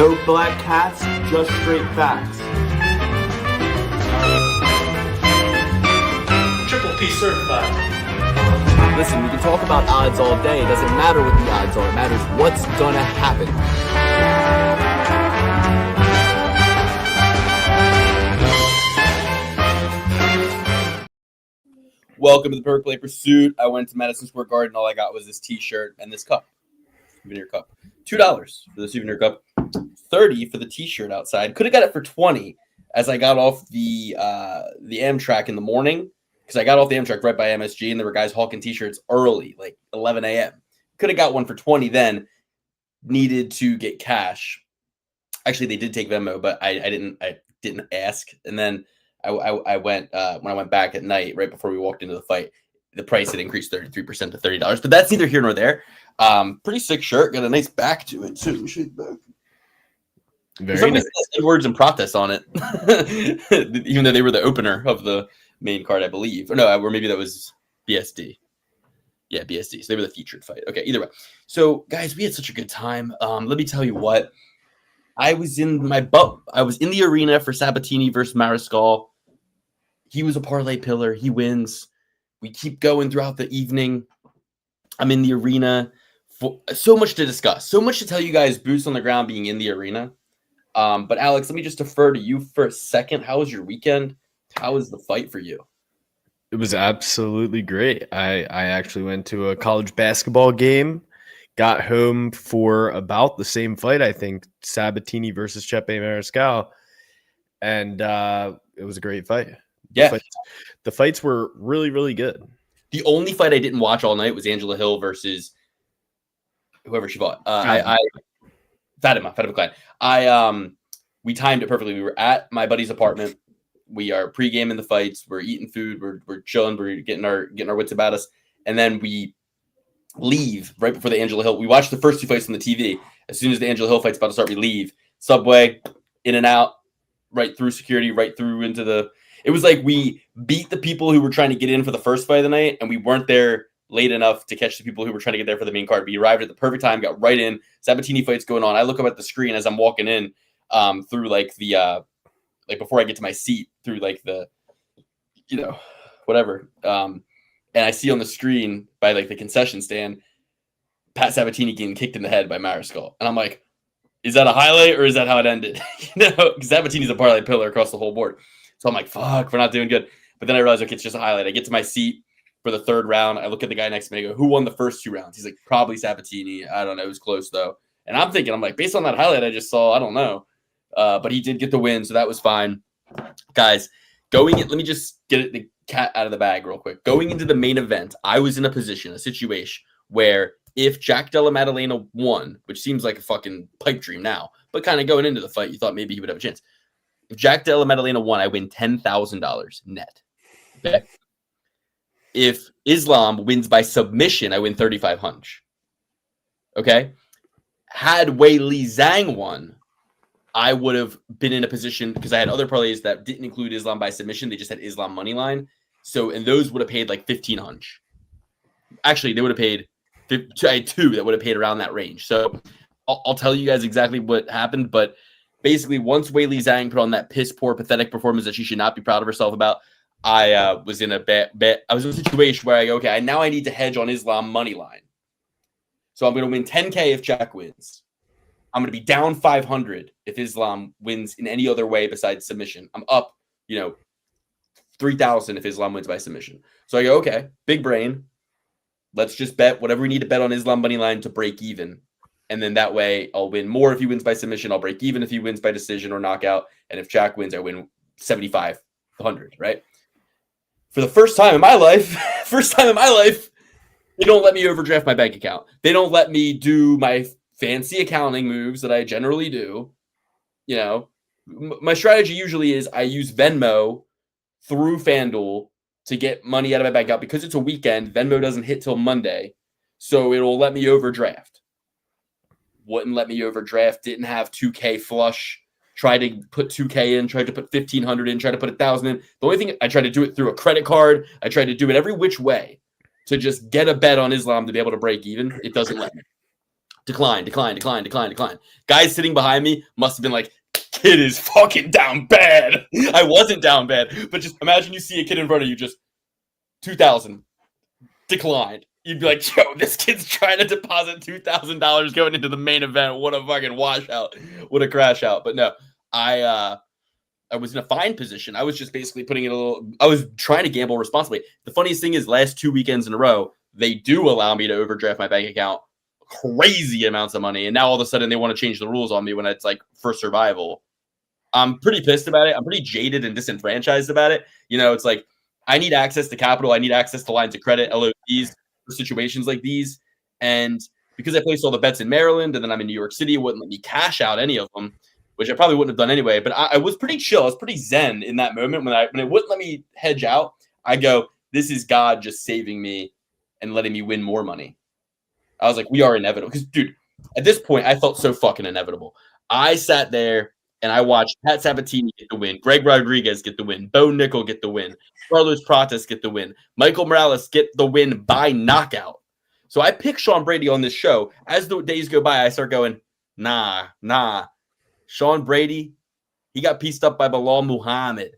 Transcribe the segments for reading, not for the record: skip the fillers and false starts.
No black cats, just straight facts. Triple P certified. Listen, we can talk about odds all day. It doesn't matter what the odds are. It matters what's gonna happen. Welcome to the Perfect Play Pursuit. I went to Madison Square Garden. All I got was this T-shirt and this cup, souvenir cup. $2 for the souvenir cup, $30 for the T-shirt outside. Could have got it for $20 as I got off the Amtrak in the morning because I got off the Amtrak right by MSG and there were guys hawking T-shirts early, like 11 a.m. Could have got one for $20 then. Needed to get cash. Actually, they did take Venmo, but I didn't ask. And then I went when I went back at night, right before we walked into the fight, the price had increased 33% to $30. But that's neither here nor there. Pretty sick shirt, got a nice back to it too. Very nice. Words and protest on it, even though they were the opener of the main card, I believe. Or no, or maybe that was BSD. Yeah, BSD. So they were the featured fight. Okay, either way. So guys, we had such a good time. Let me tell you what. I was in the arena for Sabatini versus Mariscal. He was a parlay pillar. He wins. We keep going throughout the evening. I'm in the arena. So much to discuss. So much to tell you guys, boots on the ground being in the arena. But Alex, let me just defer to you for a second. How was your weekend? How was the fight for you? It was absolutely great. I actually went to a college basketball game. Got home for about the same fight, I think, Sabatini versus Chepe Mariscal. And it was a great fight. Yeah. The fights were really, really good. The only fight I didn't watch all night was Angela Hill versus whoever she fought. Fatima Klein. We timed it perfectly. We were at my buddy's apartment. We are pre-gaming the fights. We're eating food. We're chilling. We're getting our wits about us. And then we leave right before the Angela Hill. We watched the first two fights on the TV. As soon as the Angela Hill fight's about to start, we leave. Subway, in and out, right through security, right through into the... It was like we beat the people who were trying to get in for the first fight of the night, and we weren't there late enough to catch the people who were trying to get there for the main card. We arrived at the perfect time, got right in. Sabatini fight's going on. I look up at the screen as I'm walking in through like the before I get to my seat, through like the whatever. And I see on the screen by like the concession stand, Pat Sabatini getting kicked in the head by Mariscal. And I'm like, is that a highlight or is that how it ended? Because Sabatini's a parlay pillar across the whole board. So I'm like, fuck, we're not doing good. But then I realized, okay, it's just a highlight. I get to my seat for the third round. I look at the guy next to me. I go, who won the first two rounds? He's like, probably Sabatini. I don't know. It was close, though. And I'm thinking, based on that highlight I just saw, I don't know. But he did get the win, so that was fine. Guys, let me just get the cat out of the bag real quick. Going into the main event, I was in a situation where if Jack Della Maddalena won, which seems like a fucking pipe dream now, but kind of going into the fight, you thought maybe he would have a chance. If Jack Della Maddalena won, I win $10,000 net. Okay. If Islam wins by submission, I win $3,500. Okay. Had Weili Zhang won, I would have been in a position because I had other parlays that didn't include Islam by submission. They just had Islam money line. So, and those would have paid like $1,500. Actually, they would have paid. I had two that would have paid around that range. So, I'll tell you guys exactly what happened, but. Basically, once Weili Zhang put on that piss poor, pathetic performance that she should not be proud of herself about, I was in a bet. I was in a situation where I go, okay, now I need to hedge on Islam money line. So I'm going to win $10K if Jack wins. I'm going to be down $500 if Islam wins in any other way besides submission. I'm up, $3,000 if Islam wins by submission. So I go, okay, big brain. Let's just bet whatever we need to bet on Islam money line to break even. And then that way I'll win more if he wins by submission. I'll break even if he wins by decision or knockout. And if Jack wins, I win $7,500, right? For the first time in my life, they don't let me overdraft my bank account. They don't let me do my fancy accounting moves that I generally do. My strategy usually is I use Venmo through FanDuel to get money out of my bank account because it's a weekend. Venmo doesn't hit till Monday. So it'll let me overdraft. Wouldn't let me overdraft, didn't have 2K flush, tried to put 2K in, tried to put 1,500 in, tried to put 1,000 in. The only thing, I tried to do it through a credit card. I tried to do it every which way to just get a bet on Islam to be able to break even. It doesn't let me. Decline. Guys sitting behind me must have been like, kid is fucking down bad. I wasn't down bad, but just imagine you see a kid in front of you, just 2,000 declined. You'd be like, yo, this kid's trying to deposit $2,000 going into the main event. What a fucking washout. What a crash out. But no, I was in a fine position. I was just basically I was trying to gamble responsibly. The funniest thing is last 2 weekends in a row, they do allow me to overdraft my bank account crazy amounts of money. And now all of a sudden they want to change the rules on me when it's like for survival. I'm pretty pissed about it. I'm pretty jaded and disenfranchised about it. It's like, I need access to capital. I need access to lines of credit, LODs, for situations like these. And because I placed all the bets in Maryland and then I'm in New York City, it wouldn't let me cash out any of them, which I probably wouldn't have done anyway. But I was pretty chill. I was pretty zen in that moment when it wouldn't let me hedge out. I go, this is God just saving me and letting me win more money. I was like, we are inevitable. Because, dude, at this point, I felt so fucking inevitable. I sat there and I watched Pat Sabatini get the win, Greg Rodriguez get the win, Bo Nickel get the win, Carlos Prates get the win, Michael Morales get the win by knockout. So I pick Sean Brady on this show. As the days go by, I start going, nah. Sean Brady, he got pieced up by Bilal Muhammad.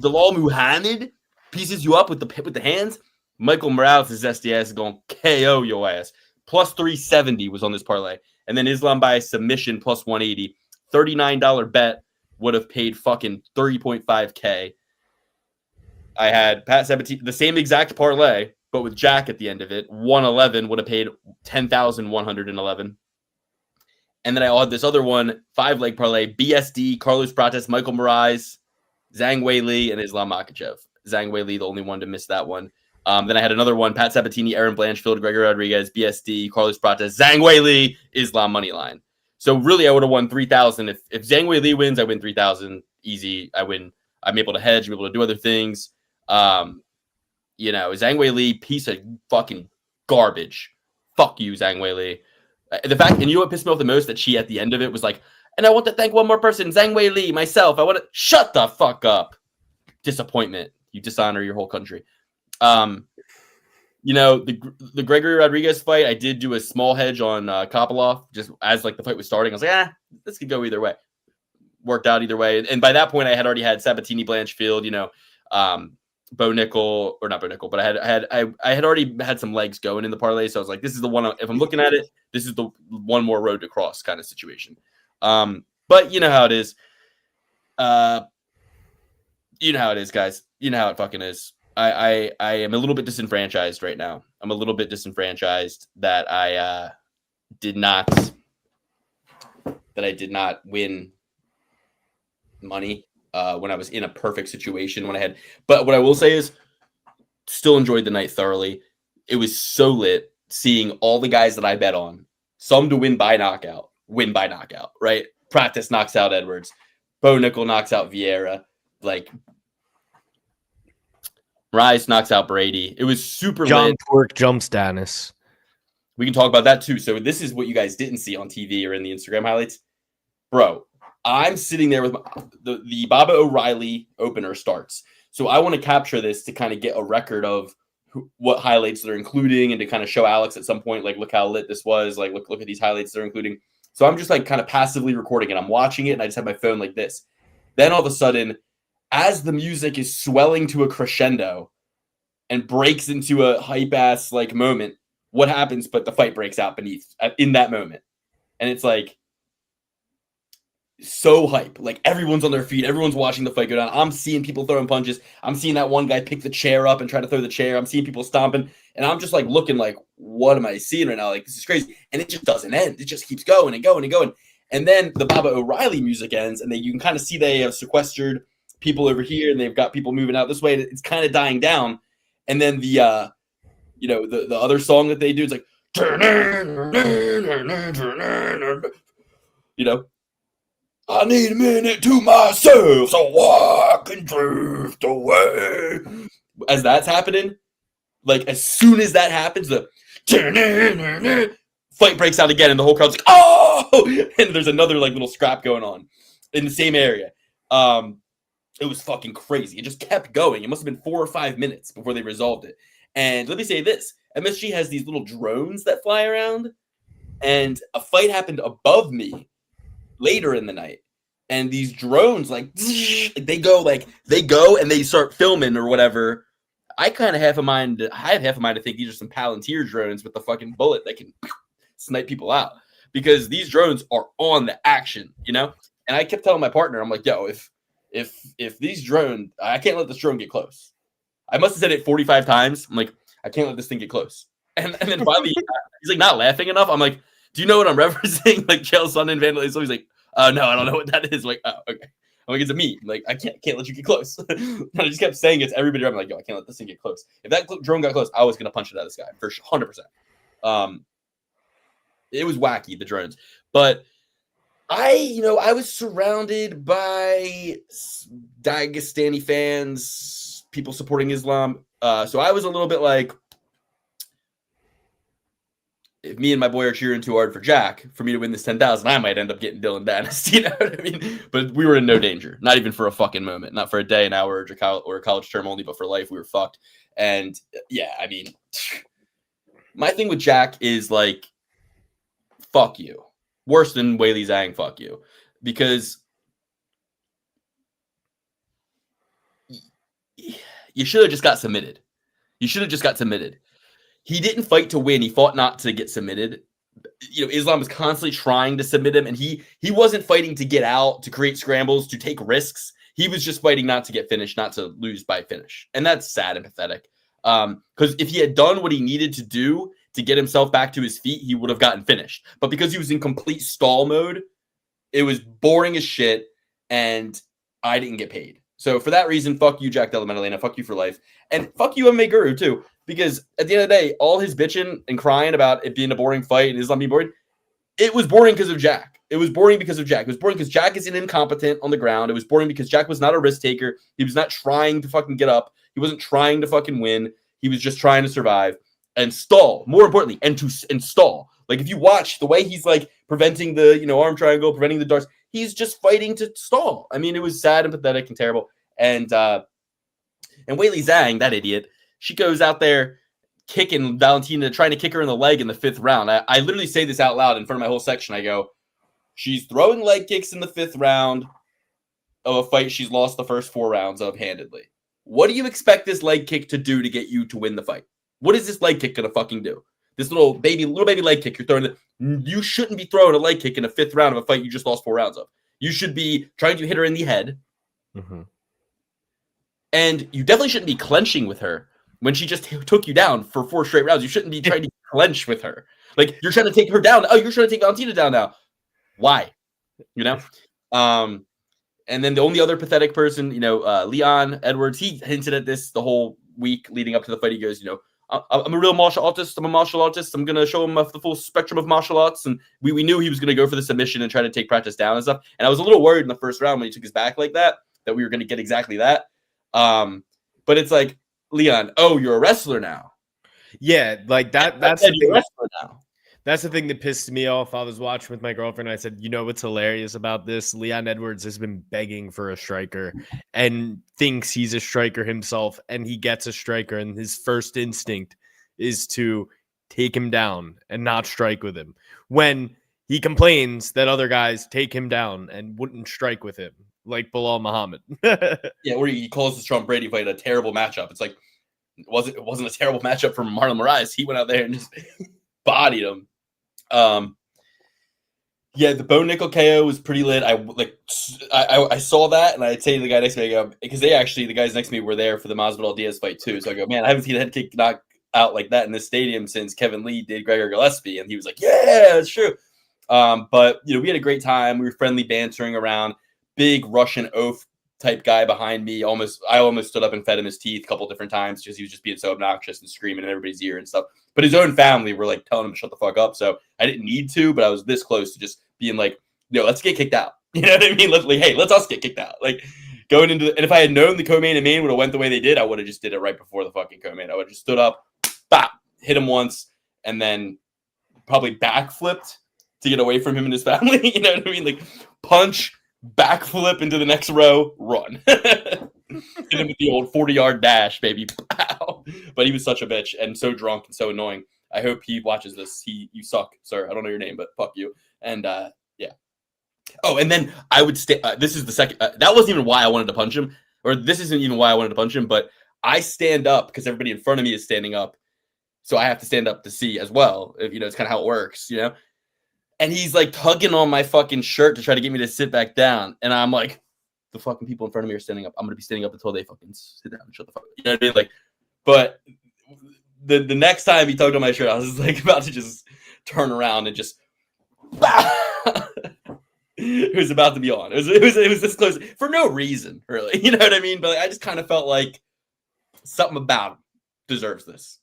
Bilal Muhammad pieces you up with the hands. Michael Morales' zesty ass is going to KO your ass. Plus 370 was on this parlay. And then Islam by submission plus 180. $39 bet would have paid fucking 30.5K. I had Pat Sabatini, the same exact parlay, but with Jack at the end of it. 111 would have paid 10,111. And then I had this other one, 5-leg parlay, BSD, Carlos Prates, Michael Moraes, Zhang Weili, and Islam Makhachev. Zhang Weili, the only one to miss that one. Then I had another one, Pat Sabatini, Aaron Blanchfield, Gregory Rodriguez, BSD, Carlos Prates, Zhang Weili, Islam moneyline. So really, I would have won 3,000. If Zhang Weili wins, I win 3,000. Easy. I win. I'm able to hedge. I'm able to do other things. Zhang Weili, piece of fucking garbage. Fuck you, Zhang Weili. The fact, and you know what pissed me off the most? That she, at the end of it, was like, and I want to thank one more person, Zhang Weili, myself. I want to shut the fuck up. Disappointment. You dishonor your whole country. The Gregory Rodriguez fight, I did do a small hedge on Kopylov just as like the fight was starting. I was like, this could go either way. Worked out either way. And by that point, I had already had Sabatini, Blanchfield, Bo Nickel, or not Bo Nickel, but I had already had some legs going in the parlay. So I was like, this is the one. If I'm looking at it, this is the one more road to cross kind of situation. But you know how it is. You know how it is, guys. You know how it fucking is. I am a little bit disenfranchised right now. I'm a little bit disenfranchised that I did not win money when I was in a perfect situation but what I will say is still enjoyed the night thoroughly. It was so lit seeing all the guys that I bet on, some to win by knockout, right? Practice knocks out Edwards. Bo Nickel knocks out Vieira. Like, Rise knocks out Brady. It was super lit. Twerk jumps Stannis. We can talk about that too. So this is what you guys didn't see on TV or in the Instagram highlights. Bro, I'm sitting there with the Baba O'Reilly opener starts. So I want to capture this to kind of get a record of what highlights they're including and to kind of show Alex at some point, like, look how lit this was. Like, look at these highlights they're including. So I'm just like kind of passively recording it. I'm watching it and I just have my phone like this. Then all of a sudden, as the music is swelling to a crescendo and breaks into a hype ass like moment, what happens? But the fight breaks out in that moment. And it's like so hype. Like, everyone's on their feet. Everyone's watching the fight go down. I'm seeing people throwing punches. I'm seeing that one guy pick the chair up and try to throw the chair. I'm seeing people stomping. And I'm just like looking like, what am I seeing right now? Like, this is crazy. And it just doesn't end. It just keeps going and going and going. And then the Baba O'Reilly music ends, and you can kind of see they have sequestered people over here, and they've got people moving out this way. And it's kind of dying down. And then the other song that they do is like, I need a minute to myself so I can drift away. As that's happening, like, as soon as that happens, the fight breaks out again, and the whole crowd's like, oh! And there's another like little scrap going on in the same area. It was fucking crazy. It just kept going. It must have been 4 or 5 minutes before they resolved it. And let me say this. MSG has these little drones that fly around, and a fight happened above me later in the night. And these drones, they go and they start filming or whatever. I have half a mind to think these are some Palantir drones with the fucking bullet that can snipe people out, because these drones are on the action, you know? And I kept telling my partner, I'm like, yo, if these drones, I can't let this drone get close. I must have said it 45 times. I'm like, I can't let this thing get close. And then finally, he's like not laughing enough. I'm like, do you know what I'm referencing? Like Chael Sonnen Vandalism. He's like, no, I don't know what that is. I'm like, oh, okay. I'm like, it's a me. I'm like, I can't let you get close. And I just kept saying it to everybody. I'm like, yo, I can't let this thing get close. If that drone got close, I was gonna punch it out of the sky for 100%. It was wacky, the drones, but I was surrounded by Dagestani fans, people supporting Islam. So I was a little bit like, if me and my boy are cheering too hard for Jack, for me to win this 10,000, I might end up getting Dylan Dennis. You know what I mean? But we were in no danger, not even for a fucking moment, not for a day, an hour, or a college term only, but for life, we were fucked. And yeah, I mean, my thing with Jack is like, fuck you. Worse than Weili Zhang, fuck you. Because you should have just got submitted. He didn't fight to win. He fought not to get submitted. You know, Islam was constantly trying to submit him, and he wasn't fighting to get out, to create scrambles, to take risks. He was just fighting not to get finished, not to lose by finish. And that's sad and pathetic. Because if he had done what he needed to do to get himself back to his feet, he would have gotten finished. But because he was in complete stall mode, it was boring as shit, and I didn't get paid. So for that reason, fuck you, Jack Della Maddalena. Fuck you for life. And fuck you, MMA Guru, too. Because at the end of the day, all his bitching and crying about it being a boring fight and Islam being boring, it was boring because of Jack. It was boring because Jack is an incompetent on the ground. It was boring because Jack was not a risk taker. He was not trying to fucking get up. He wasn't trying to fucking win. He was just trying to survive and stall. More importantly, and stall. Like, if you watch the way he's like preventing the, arm triangle, preventing the darts, he's just fighting to stall. I mean, it was sad and pathetic and terrible. And Weili Zhang, that idiot, she goes out there kicking Valentina, trying to kick her in the leg in the 5th round. I literally say this out loud in front of my whole section. I go, she's throwing leg kicks in the 5th round of a fight she's lost the first 4 rounds of handedly. What do you expect this leg kick to do to get you to win the fight? What is this leg kick going to fucking do? This little baby leg kick you're throwing. You shouldn't be throwing a leg kick in a 5th round of a fight you just lost 4 rounds of. You should be trying to hit her in the head. Mm-hmm. And you definitely shouldn't be clenching with her when she just took you down for 4 straight rounds. You shouldn't be trying to clench with her. Like, you're trying to take her down. Oh, you're trying to take Valentina down now. Why? And then the only other pathetic person, Leon Edwards, he hinted at this the whole week leading up to the fight. He goes, I'm a real martial artist. I'm going to show him the full spectrum of martial arts. And we knew he was going to go for the submission and try to take practice down and stuff. And I was a little worried in the first round when he took his back like that we were going to get exactly that. But it's like, Leon, oh, you're a wrestler now. Yeah, like that. That's the thing. Wrestler now. That's the thing that pissed me off. I was watching with my girlfriend. I said, what's hilarious about this? Leon Edwards has been begging for a striker and thinks he's a striker himself, and he gets a striker, and his first instinct is to take him down and not strike with him. When he complains that other guys take him down and wouldn't strike with him, like Bilal Muhammad. Yeah, where he calls the Trump Brady fight a terrible matchup. It's like, it wasn't a terrible matchup for Marlon Moraes. He went out there and just bodied him. Yeah, the Bo Nickel KO was pretty lit. I saw that, and I'd say to the guy next to me, I go, because the guys next to me were there for the Masvidal Diaz fight too. So I go, man, I haven't seen a head kick knocked out like that in this stadium since Kevin Lee did Gregor Gillespie, and he was like, yeah, that's true. But we had a great time. We were friendly, bantering around. Big Russian oaf type guy behind me. I almost stood up and fed him his teeth a couple different times because he was just being so obnoxious and screaming in everybody's ear and stuff. But his own family were like telling him to shut the fuck up. So I didn't need to, but I was this close to just being like, let's get kicked out. You know what I mean? Let's us get kicked out. Like, going into and if I had known the co-main and main would have went the way they did, I would have just did it right before the fucking co-main. I would have just stood up, bop, hit him once, and then probably backflipped to get away from him and his family. You know what I mean? Like, punch, backflip into the next row, run. Hit him with the old 40-yard dash, baby. But he was such a bitch and so drunk and so annoying. I hope he watches this. You suck, sir. I don't know your name, but fuck you. And yeah. Oh, and then I would this is the second. That wasn't even why I wanted to punch him, or this isn't even why I wanted to punch him. But I stand up because everybody in front of me is standing up, so I have to stand up to see as well. If, it's kind of how it works, And he's like tugging on my fucking shirt to try to get me to sit back down, and I'm like, the fucking people in front of me are standing up. I'm gonna be standing up until they fucking sit down and shut the fuck up. You know what I mean? Like, but the next time he tugged on my shirt, I was like about to just turn around and just. It was about to be on. It was this close for no reason, really. You know what I mean? But I just kind of felt like something about him deserves this.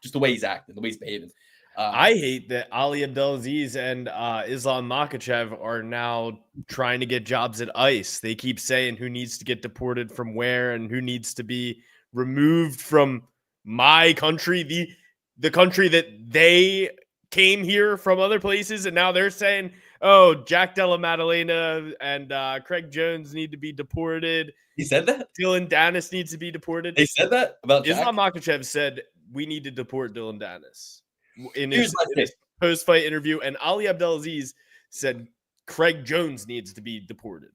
Just the way he's acting, the way he's behaving. I hate that Ali Abdelaziz and Islam Makhachev are now trying to get jobs at ICE. They keep saying who needs to get deported from where and who needs to be removed from my country, the country that they came here from other places, and now they're saying, oh, Jack Della Maddalena and Craig Jones need to be deported. He said that? Dylan Dennis needs to be deported. They said that about Jack? Islam Makhachev said we need to deport Dylan Dennis in his post-fight interview, and Ali Abdelaziz said Craig Jones needs to be deported.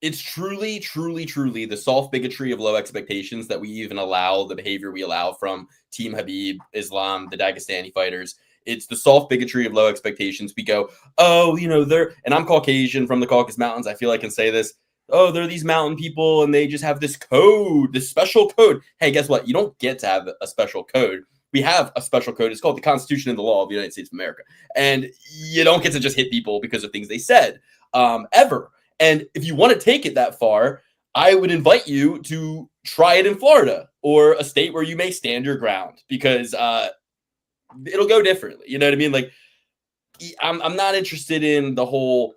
It's truly, truly, truly the soft bigotry of low expectations that we even allow the behavior we allow from Team Habib, Islam, the Dagestani fighters. It's the soft bigotry of low expectations. We go, oh, they're, and I'm Caucasian from the Caucasus Mountains. I feel I can say this. Oh, they're these mountain people and they just have this code, this special code. Hey, guess what? You don't get to have a special code. We have a special code. It's called the Constitution and the Law of the United States of America. And you don't get to just hit people because of things they said, ever. And if you want to take it that far, I would invite you to try it in Florida or a state where you may stand your ground, because it'll go differently. You know what I mean? Like, I'm not interested in the whole,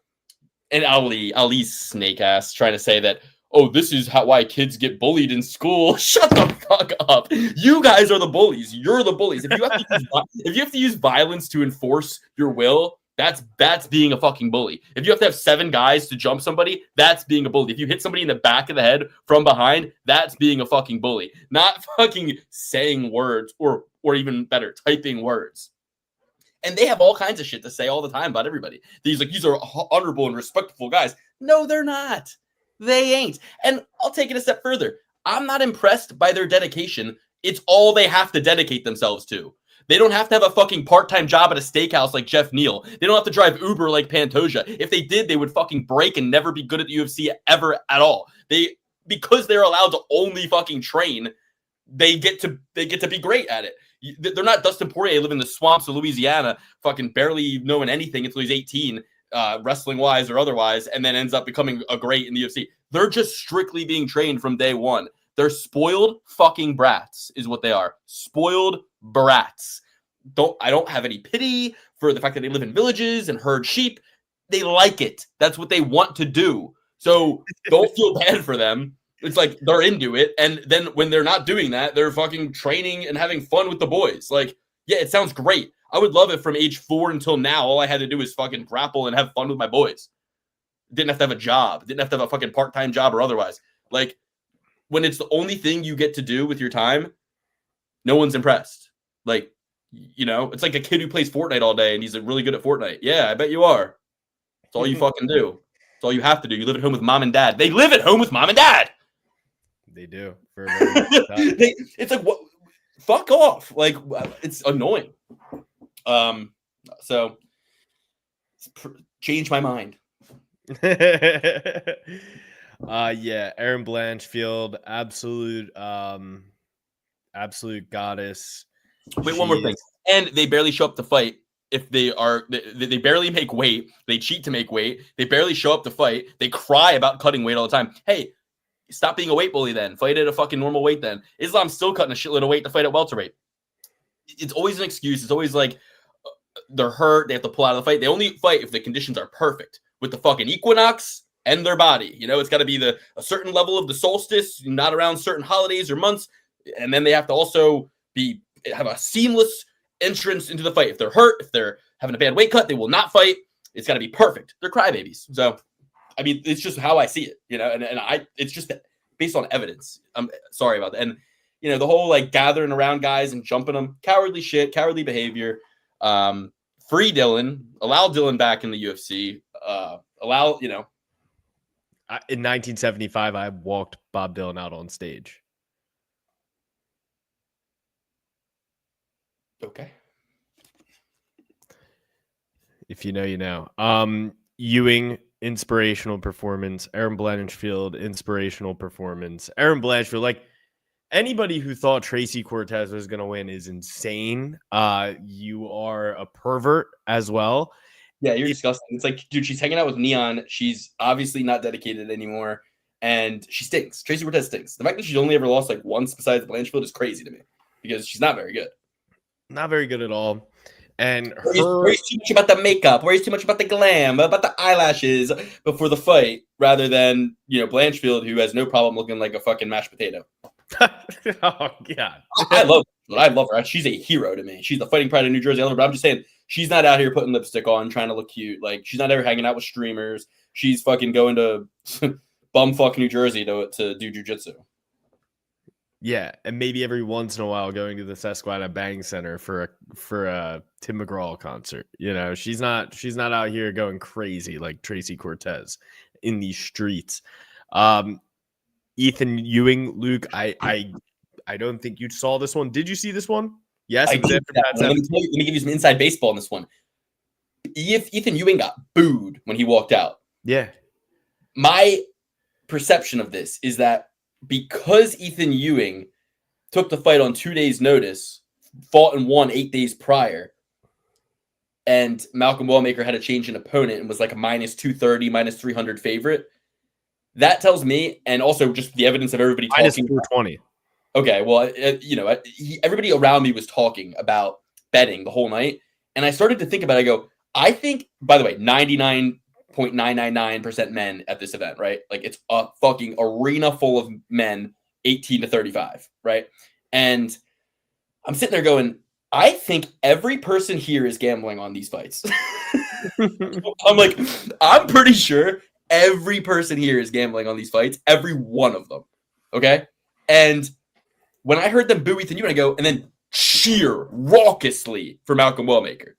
and Ali's snake ass trying to say that, oh, this is why kids get bullied in school. Shut the fuck up. You guys are the bullies. You're the bullies. If you have to use violence to enforce your will, that's being a fucking bully. If you have to have 7 guys to jump somebody, that's being a bully. If you hit somebody in the back of the head from behind, that's being a fucking bully. Not fucking saying words or even better, typing words. And they have all kinds of shit to say all the time about everybody. These are honorable and respectful guys. No, they're not. They ain't. And I'll take it a step further. I'm not impressed by their dedication. It's all they have to dedicate themselves to. They don't have to have a fucking part-time job at a steakhouse like Jeff Neal. They don't have to drive Uber like Pantoja. If they did, they would fucking break and never be good at the UFC ever at all. Because they're allowed to only fucking train, they get to be great at it. They're not Dustin Poirier, live in the swamps of Louisiana, fucking barely knowing anything until he's 18, wrestling-wise or otherwise, and then ends up becoming a great in the UFC. They're just strictly being trained from day one. They're spoiled fucking brats is what they are. Spoiled brats. I don't have any pity for the fact that they live in villages and herd sheep. They like it. That's what they want to do. So don't feel bad for them. It's like they're into it. And then when they're not doing that, they're fucking training and having fun with the boys. Like, yeah, it sounds great. I would love it from age 4 until now. All I had to do was fucking grapple and have fun with my boys. Didn't have to have a job. Didn't have to have a fucking part-time job or otherwise. Like, when it's the only thing you get to do with your time, no one's impressed. Like, it's like a kid who plays Fortnite all day and he's really good at Fortnite. Yeah, I bet you are. It's all you fucking do. It's all you have to do. You live at home with mom and dad. They live at home with mom and dad. They do. For a very long time. It's like, what? Fuck off. Like, it's annoying. So change my mind. Yeah, Erin Blanchfield, absolute goddess. Wait, one more thing. And they barely show up to fight. If they barely make weight, they cheat to make weight. They barely show up to fight. They cry about cutting weight all the time. Hey, stop being a weight bully then. Fight at a fucking normal weight then. Islam's still cutting a shitload of weight to fight at welterweight. It's always an excuse. It's always like they're hurt. They have to pull out of the fight. They only fight if the conditions are perfect with the fucking equinox and their body. It's got to be a certain level of the solstice, not around certain holidays or months. And then they have to also have a seamless entrance into the fight. If they're hurt, if they're having a bad weight cut, they will not fight. It's got to be perfect. They're crybabies. So, I mean, it's just how I see it, and it's just based on evidence. I'm sorry about that. And, the whole like gathering around guys and jumping them, cowardly shit, cowardly behavior. Free Dylan, allow Dylan back in the UFC. Allow, In 1975, I walked Bob Dylan out on stage. Okay. If you know, you know. Ewing, inspirational performance. Aaron Blanchfield, inspirational performance. Aaron Blanchfield, like anybody who thought Tracy Cortez was going to win is insane. You are a pervert as well. Yeah, you're disgusting. It's like, dude, she's hanging out with Neon. She's obviously not dedicated anymore, and she stinks. Tracy Cortez stinks. The fact that she's only ever lost like once besides Blanchfield is crazy to me because she's not very good. Not very good at all. And worries too much about the makeup, worries too much about the glam, about the eyelashes before the fight, rather than Blanchfield, who has no problem looking like a fucking mashed potato. Oh god, I love her. She's a hero to me. She's the fighting pride of New Jersey. I love her, but I'm just saying she's not out here putting lipstick on, trying to look cute. Like she's not ever hanging out with streamers. She's fucking going to bumfuck New Jersey to do jujitsu. Yeah, and maybe every once in a while going to the Susquehanna Bang Center for a Tim McGraw concert. She's not out here going crazy like Tracy Cortez in these streets. Ethan Ewing, Luke, I don't think you saw this one. Did you see this one? Yes, I did. Let me give you some inside baseball on this one. Ethan Ewing got booed when he walked out. Yeah. My perception of this is that because Ethan Ewing took the fight on 2 days' notice, fought and won 8 days prior, and Malcolm Wellmaker had to change an opponent and was like a minus 230, minus 300 favorite, that tells me, and also just the evidence of everybody minus talking. 420. Okay, well, everybody around me was talking about betting the whole night, and I started to think about it. I go, I think, by the way, 99.999% men at this event, right? Like it's a fucking arena full of men, 18 to 35, right? And I'm sitting there going, I think every person here is gambling on these fights. I'm like, I'm pretty sure every person here is gambling on these fights, every one of them. Okay. And when I heard them boo Ethan Ewing, I go, and then cheer raucously for Malcolm Wellmaker.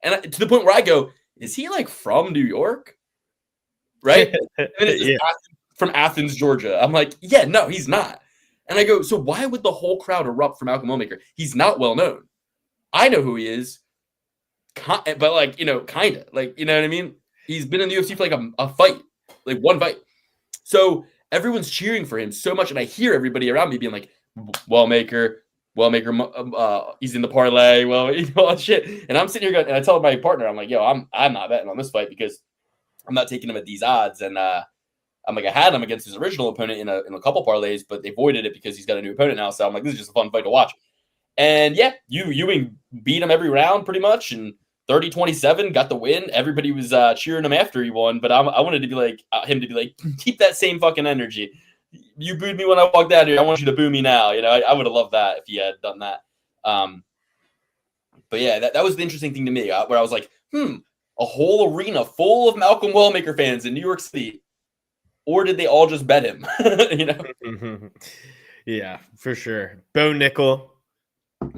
And to the point where I go, is he like from New York? Right? And it's from Athens, Georgia. I'm like, yeah, no, he's not. And I go, so why would the whole crowd erupt for Malcolm Wellmaker? He's not well known. I know who he is. But like, kind of. Like, you know what I mean? He's been in the UFC for like a fight. Like one fight. So everyone's cheering for him so much. And I hear everybody around me being like, Wellmaker, he's in the parlay. Well, all that shit. And I'm sitting here going, and I tell my partner, I'm like, yo, I'm not betting on this fight because I'm not taking him at these odds. And I'm like, I had him against his original opponent in a couple parlays, but they voided it because he's got a new opponent now. So I'm like, this is just a fun fight to watch. And yeah, Ewing beat him every round pretty much, and 30-27 got the win. Everybody was cheering him after he won, but I wanted to be like him to be like, keep that same fucking energy. You booed me when I walked out here. I want you to boo me now. I would have loved that if he had done that. But yeah, that was the interesting thing to me, where I was like, a whole arena full of Malcolm Wellmaker fans in New York City. Or did they all just bet him? Yeah, for sure. Bo Nickel,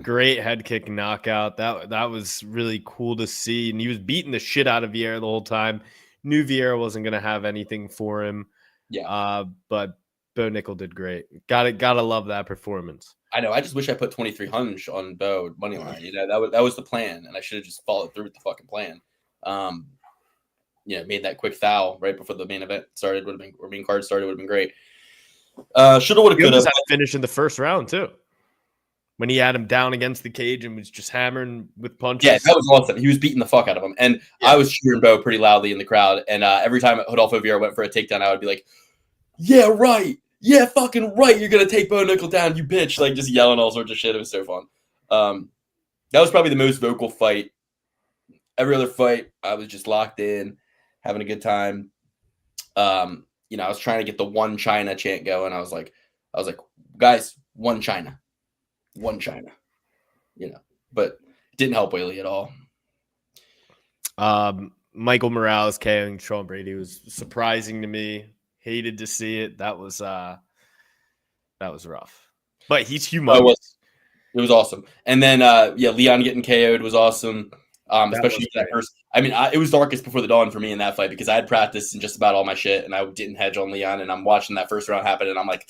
great head kick knockout. That was really cool to see. And he was beating the shit out of Vieira the whole time. Knew Vieira wasn't going to have anything for him. Yeah. But Bo Nickel did great. Gotta love that performance. I know. I just wish I put 2300 on Bo money line. That was the plan, and I should have just followed through with the fucking plan. Made that quick foul right before the main event started. Main card started would have been great. Shoulda, woulda, coulda. Had to finish in the first round too, when he had him down against the cage and was just hammering with punches. Yeah, that was awesome. He was beating the fuck out of him, and I was cheering Bo pretty loudly in the crowd. And every time Rodolfo Vieira went for a takedown, I would be like, "Yeah, right. Yeah, fucking right. You're gonna take Bo Nickel down, you bitch!" Like just yelling all sorts of shit. It was so fun. That was probably the most vocal fight. Every other fight, I was just locked in, having a good time. I was trying to get the one China chant going. I was like, guys, one China, but it didn't help Whaley at all. Michael Morales KOing Sean Brady was surprising to me. Hated to see it. That was rough. But he's Oh, humongous. it was awesome. And then, Leon getting KO'd was awesome. Especially that first. I mean, it was darkest before the dawn for me in that fight because I had practiced in just about all my shit, and I didn't hedge on Leon. And I'm watching that first round happen, and I'm like,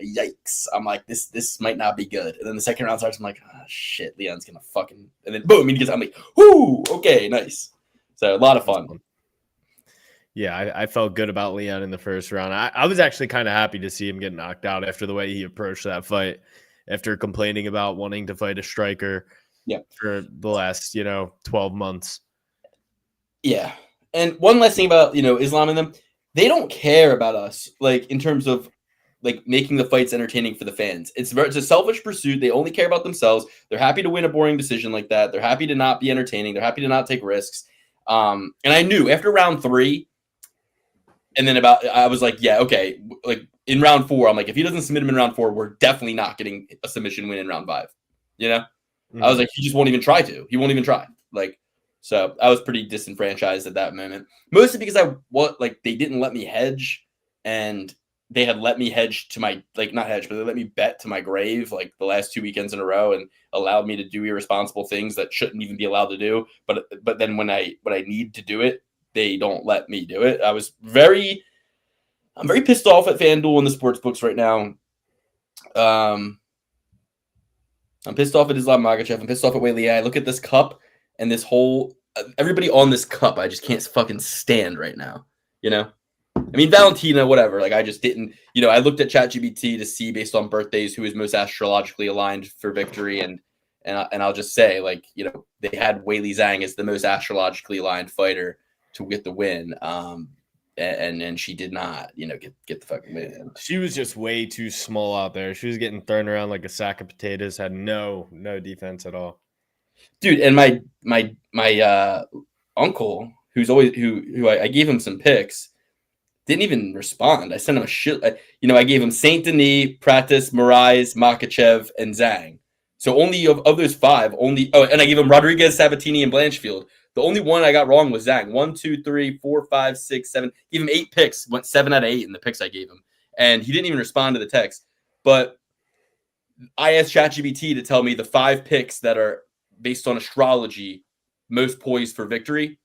yikes! I'm like, this might not be good. And then the second round starts, I'm like, oh, shit, Leon's gonna fucking. And then boom, he gets. I'm like, whoo, okay, nice. So a lot of fun. Yeah, I felt good about Leon in the first round. I was actually kind of happy to see him get knocked out after the way he approached that fight, after complaining about wanting to fight a striker for the last, 12 months. Yeah. And one last thing about, Islam and them, they don't care about us, like, in terms of, like, making the fights entertaining for the fans. It's a selfish pursuit. They only care about themselves. They're happy to win a boring decision like that. They're happy to not be entertaining. They're happy to not take risks. And I knew after round 3, and then I was like, yeah, okay. Like in round 4, I'm like, if he doesn't submit him in round 4, we're definitely not getting a submission win in round 5. I was like, he just won't even try to. He won't even try. Like, so I was pretty disenfranchised at that moment, mostly because they didn't let me hedge, and they had let me hedge to my not hedge, but they let me bet to my grave like the last 2 weekends in a row, and allowed me to do irresponsible things that shouldn't even be allowed to do. But then when I need to do it, they don't let me do it. I'm very pissed off at FanDuel and the sports books right now. I'm pissed off at Islam Makhachev. I'm pissed off at Weili. I look at this cup and this whole everybody on this cup. I just can't fucking stand right now. I mean, Valentina, whatever. Like, I just didn't. I looked at ChatGPT to see based on birthdays who is most astrologically aligned for victory, and I'll just say, like, they had Weili Zhang as the most astrologically aligned fighter to get the win. And she did not, get the fucking win. She was just way too small out there. She was getting thrown around like a sack of potatoes. Had no defense at all, dude. And my uncle, who I gave him some picks, didn't even respond. I sent him a shit. I gave him Saint Denis, Pratis, Moraes, Makhachev, and Zhang. So only of those 5, and I gave him Rodriguez, Sabatini, and Blanchfield. The only one I got wrong was Zhang. 1, 2, 3, 4, 5, 6, 7. Gave him 8 picks. Went 7 out of 8 in the picks I gave him, and he didn't even respond to the text. But I asked ChatGPT to tell me the 5 picks that are based on astrology most poised for victory: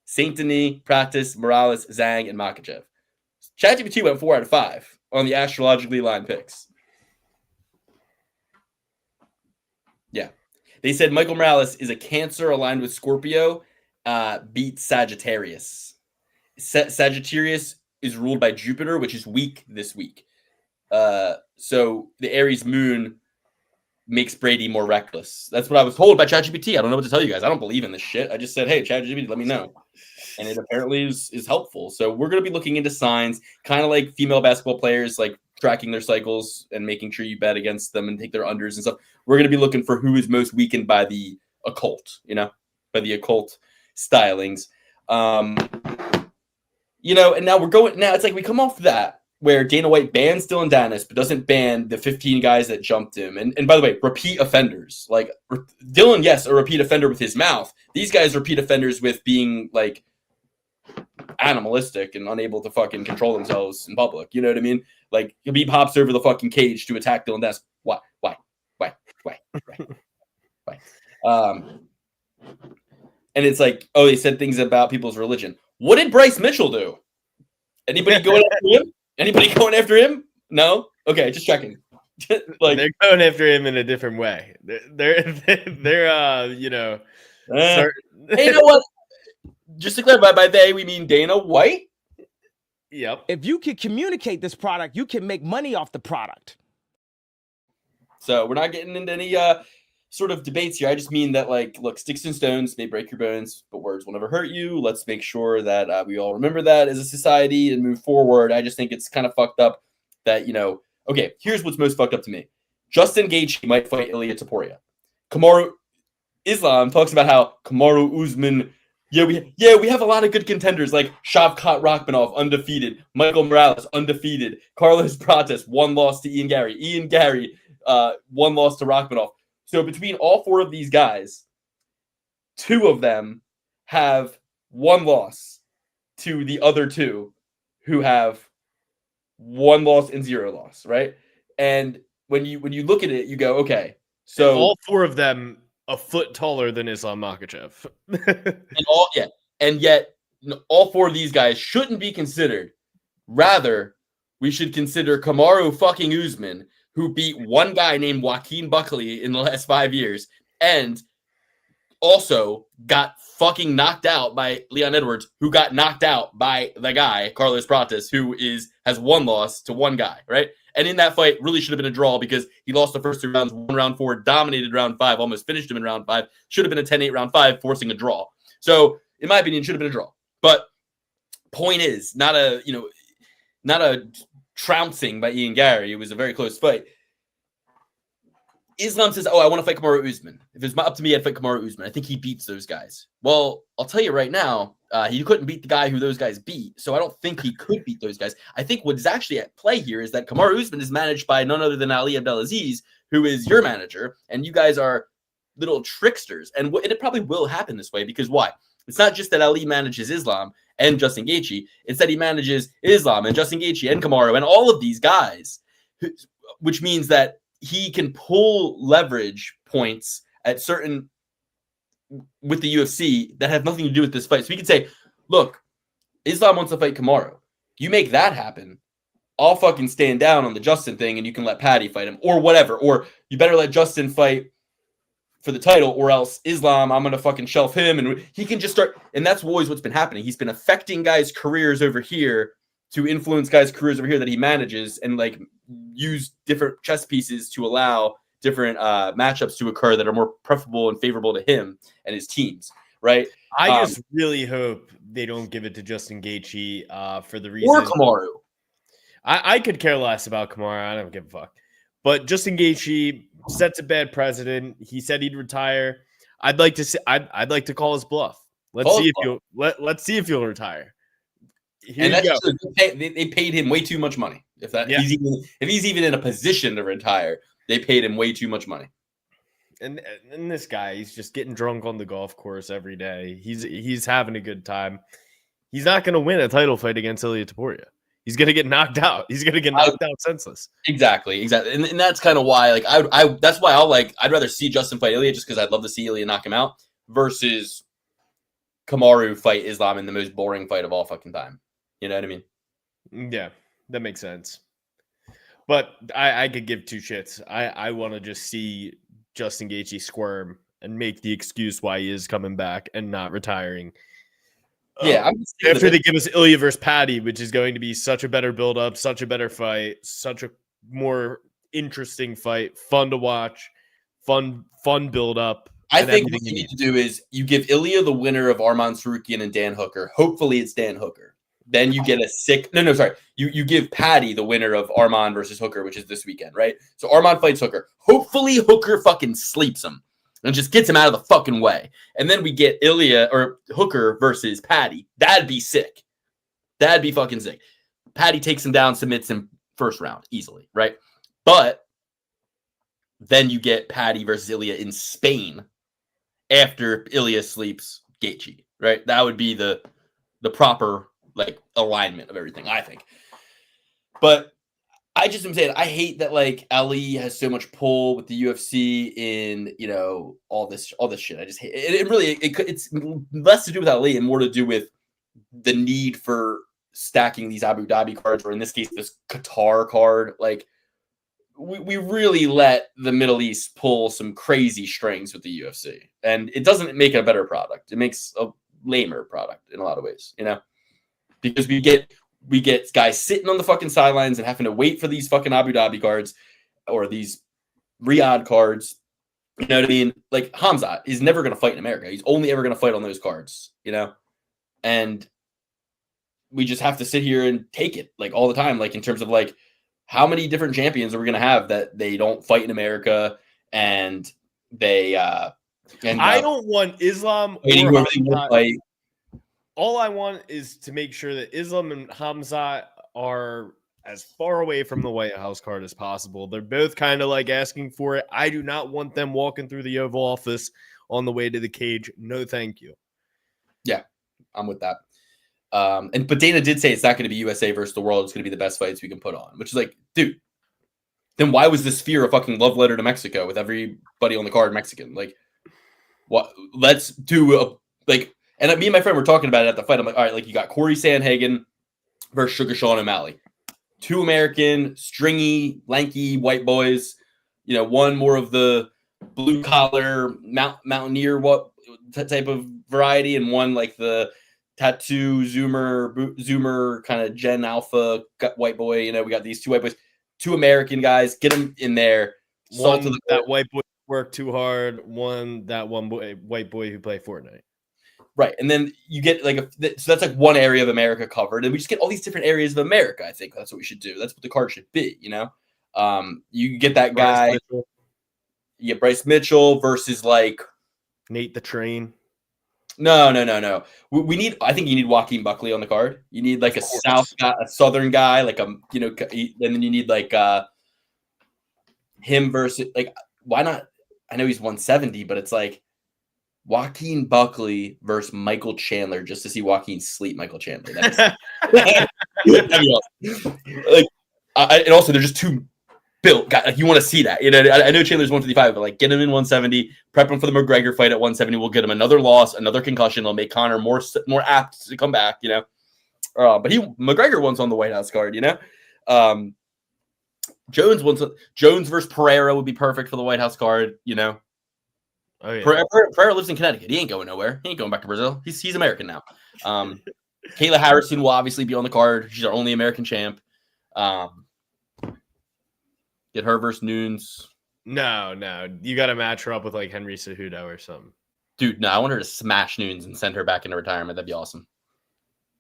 Saint Denis, Pratis, Morales, Zhang, and Makhachev. ChatGPT went 4 out of 5 on the astrologically aligned picks. Yeah. They said Michael Morales is a Cancer aligned with Scorpio, beats Sagittarius. Sagittarius is ruled by Jupiter, which is weak this week. So the Aries moon makes Brady more reckless. That's what I was told by ChatGPT. I don't know what to tell you guys. I don't believe in this shit. I just said, hey, ChatGPT, let me know. And it apparently is helpful. So we're going to be looking into signs, kind of like female basketball players, like tracking their cycles and making sure you bet against them and take their unders and stuff. We're going to be looking for who is most weakened by the occult, by the occult stylings. And now it's like we come off that where Dana White bans Dylan Dennis, but doesn't ban the 15 guys that jumped him. And by the way, repeat offenders. Like Dylan, yes, a repeat offender with his mouth. These guys are repeat offenders with being like animalistic and unable to fucking control themselves in public. You know what I mean? Like Khabib hops over the fucking cage to attack Dylan Dennis. Why? And it's like, oh, they said things about people's religion. What did Bryce Mitchell do? Anybody going after him? Anybody going after him? No? Okay, just checking. Like they're going after him in a different way. They're Hey, you know what? Just to clarify, by they we mean Dana White. Yep. If you can communicate this product, you can make money off the product. So we're not getting into any sort of debates here. I just mean that, like, look, sticks and stones may break your bones, but words will never hurt you. Let's make sure that we all remember that as a society and move forward. I just think it's kind of fucked up that, okay, here's what's most fucked up to me. Justin Gaethje might fight Ilia Topuria. Kamaru Islam talks about how Kamaru Usman, we have a lot of good contenders like Shavkat Rakhmonov, undefeated. Michael Morales, undefeated. Carlos Prates, 1 loss to Ian Gary. Ian Gary, 1 loss to Rakhmonov. So between all 4 of these guys, 2 of them have 1 loss to the other 2 who have 1 loss and 0 loss, right? And when you look at it, you go, okay, And so all 4 of them a foot taller than Islam Makhachev. and yet all 4 of these guys shouldn't be considered. Rather, we should consider Kamaru fucking Usman, who beat one guy named Joaquin Buckley in the last 5 years, and also got fucking knocked out by Leon Edwards, who got knocked out by the guy, Carlos Pratas, who has one loss to one guy, right? And in that fight, really should have been a draw because he lost the first 2 rounds, won round 4, dominated round 5, almost finished him in round 5. Should have been a 10-8 round 5, forcing a draw. So, in my opinion, should have been a draw. But point is, not a trouncing by Ian Gary. It was a very close fight. Islam says, I want to fight Kamaru Usman. If it's up to me, I'd fight Kamaru Usman. I think he beats those guys. Well, I'll tell you right now, he couldn't beat the guy who those guys beat, so I don't think he could beat those guys. I think what is actually at play here is that Kamaru Usman is managed by none other than Ali Abdelaziz, who is your manager, and you guys are little tricksters. And it probably will happen this way because why? It's not just that Ali manages Islam and Justin Gaethje. It's that he manages Islam and Justin Gaethje and Kamaru and all of these guys, which means that he can pull leverage points at certain with the UFC that have nothing to do with this fight. So we can say, look, Islam wants to fight Kamaru. You make that happen, I'll fucking stand down on the Justin thing and you can let Patty fight him or whatever. Or you better let Justin fight for the title or else Islam, I'm going to fucking shelf him. And he can just start. And that's always what's been happening. He's been affecting guys' careers over here to influence guys' careers over here that he manages and like use different chess pieces to allow different matchups to occur that are more preferable and favorable to him and his teams, right? I just really hope they don't give it to Justin Gaethje for the reason. Or Kamaru. I could care less about Kamaru. I don't give a fuck. But Justin Gaethje sets a bad precedent. He said he'd retire. I'd like to call his bluff. Let's see if he'll retire. And that's they paid him way too much money. If he's even in a position to retire, they paid him way too much money. And this guy, he's just getting drunk on the golf course every day. He's having a good time. He's not going to win a title fight against Ilia Topuria. He's going to get knocked out. He's going to get knocked out senseless. Exactly. And that's kind of why, like, that's why I'd rather see Justin fight Ilia just because I'd love to see Ilia knock him out versus Kamaru fight Islam in the most boring fight of all fucking time. You know what I mean? Yeah, that makes sense. But I could give 2 shits. I want to just see Justin Gaethje squirm and make the excuse why he is coming back and not retiring. Yeah, after they give us Ilya versus Patty, which is going to be such a better build-up, such a better fight, such a more interesting fight, fun to watch, fun build-up. I think what you need to do is you give Ilya the winner of Arman Tsarukyan and Dan Hooker. Hopefully it's Dan Hooker. Then you get You give Patty the winner of Arman versus Hooker, which is this weekend, right? So Arman fights Hooker. Hopefully Hooker fucking sleeps him and just gets him out of the fucking way. And then we get Ilya or Hooker versus Patty. That'd be sick. That'd be fucking sick. Patty takes him down, submits him first round easily, right? But then you get Patty versus Ilya in Spain after Ilya sleeps Gaethje, right? That would be the proper like alignment of everything, I think. But I just am saying I hate that like Ali has so much pull with the UFC in, you know, all this shit. I just hate it. It's less to do with Ali and more to do with the need for stacking these Abu Dhabi cards, or in this case, this Qatar card. Like we really let the Middle East pull some crazy strings with the UFC, and it doesn't make a better product. It makes a lamer product in a lot of ways, you know, because we get guys sitting on the fucking sidelines and having to wait for these fucking Abu Dhabi cards or these Riyadh cards. You know what I mean? Like Hamzat is never going to fight in America. He's only ever going to fight on those cards, you know? And we just have to sit here and take it like all the time. Like in terms of like, how many different champions are we going to have that they don't fight in America and they, I don't want Islam or Hamzat. All I want is to make sure that Islam and Hamzat are as far away from the White House card as possible. They're both kind of like asking for it. I do not want them walking through the Oval Office on the way to the cage. No, thank you. Yeah, I'm with that. But Dana did say it's not going to be USA versus the world. It's going to be the best fights we can put on, which is like, dude, then why was this fear a fucking love letter to Mexico with everybody on the card Mexican? Like, what? Let's do and me and my friend were talking about it at the fight. I'm like, all right, like you got Corey Sandhagen versus Sugar Sean O'Malley, 2 American, stringy, lanky white boys. You know, one more of the blue collar mountaineer type of variety, and one like the tattoo zoomer kind of Gen Alpha white boy. You know, we got these 2 white boys, 2 American guys. Get them in there. One that white boy worked too hard. One white boy who played Fortnite. Right, and then you get so that's like one area of America covered, and we just get all these different areas of America. I think that's what we should do. That's what the card should be. You know, you get that guy. You get Bryce Mitchell versus like Nate the Train. No. We need. I think you need Joaquin Buckley on the card. You need like a southern guy, like and then you need like him versus like why not? I know he's 170, but it's like Joaquin Buckley versus Michael Chandler just to see Joaquin sleep Michael Chandler. That'd be awesome. Like, and also they're just too built. Like, you want to see that. You know, I know Chandler's 155, but like get him in 170, prep him for the McGregor fight at 170. We'll get him another loss, another concussion. It'll make Conor more apt to come back. You know, but McGregor one's on the White House card. You know, Jones versus Pereira would be perfect for the White House card. You know. Oh, yeah. Pereira lives in Connecticut. He ain't going nowhere. He ain't going back to Brazil. He's American now. Kayla Harrison will obviously be on the card. She's our only American champ. Get her versus Nunes. No. You got to match her up with like Henry Cejudo or something. Dude, no, I want her to smash Nunes and send her back into retirement. That'd be awesome.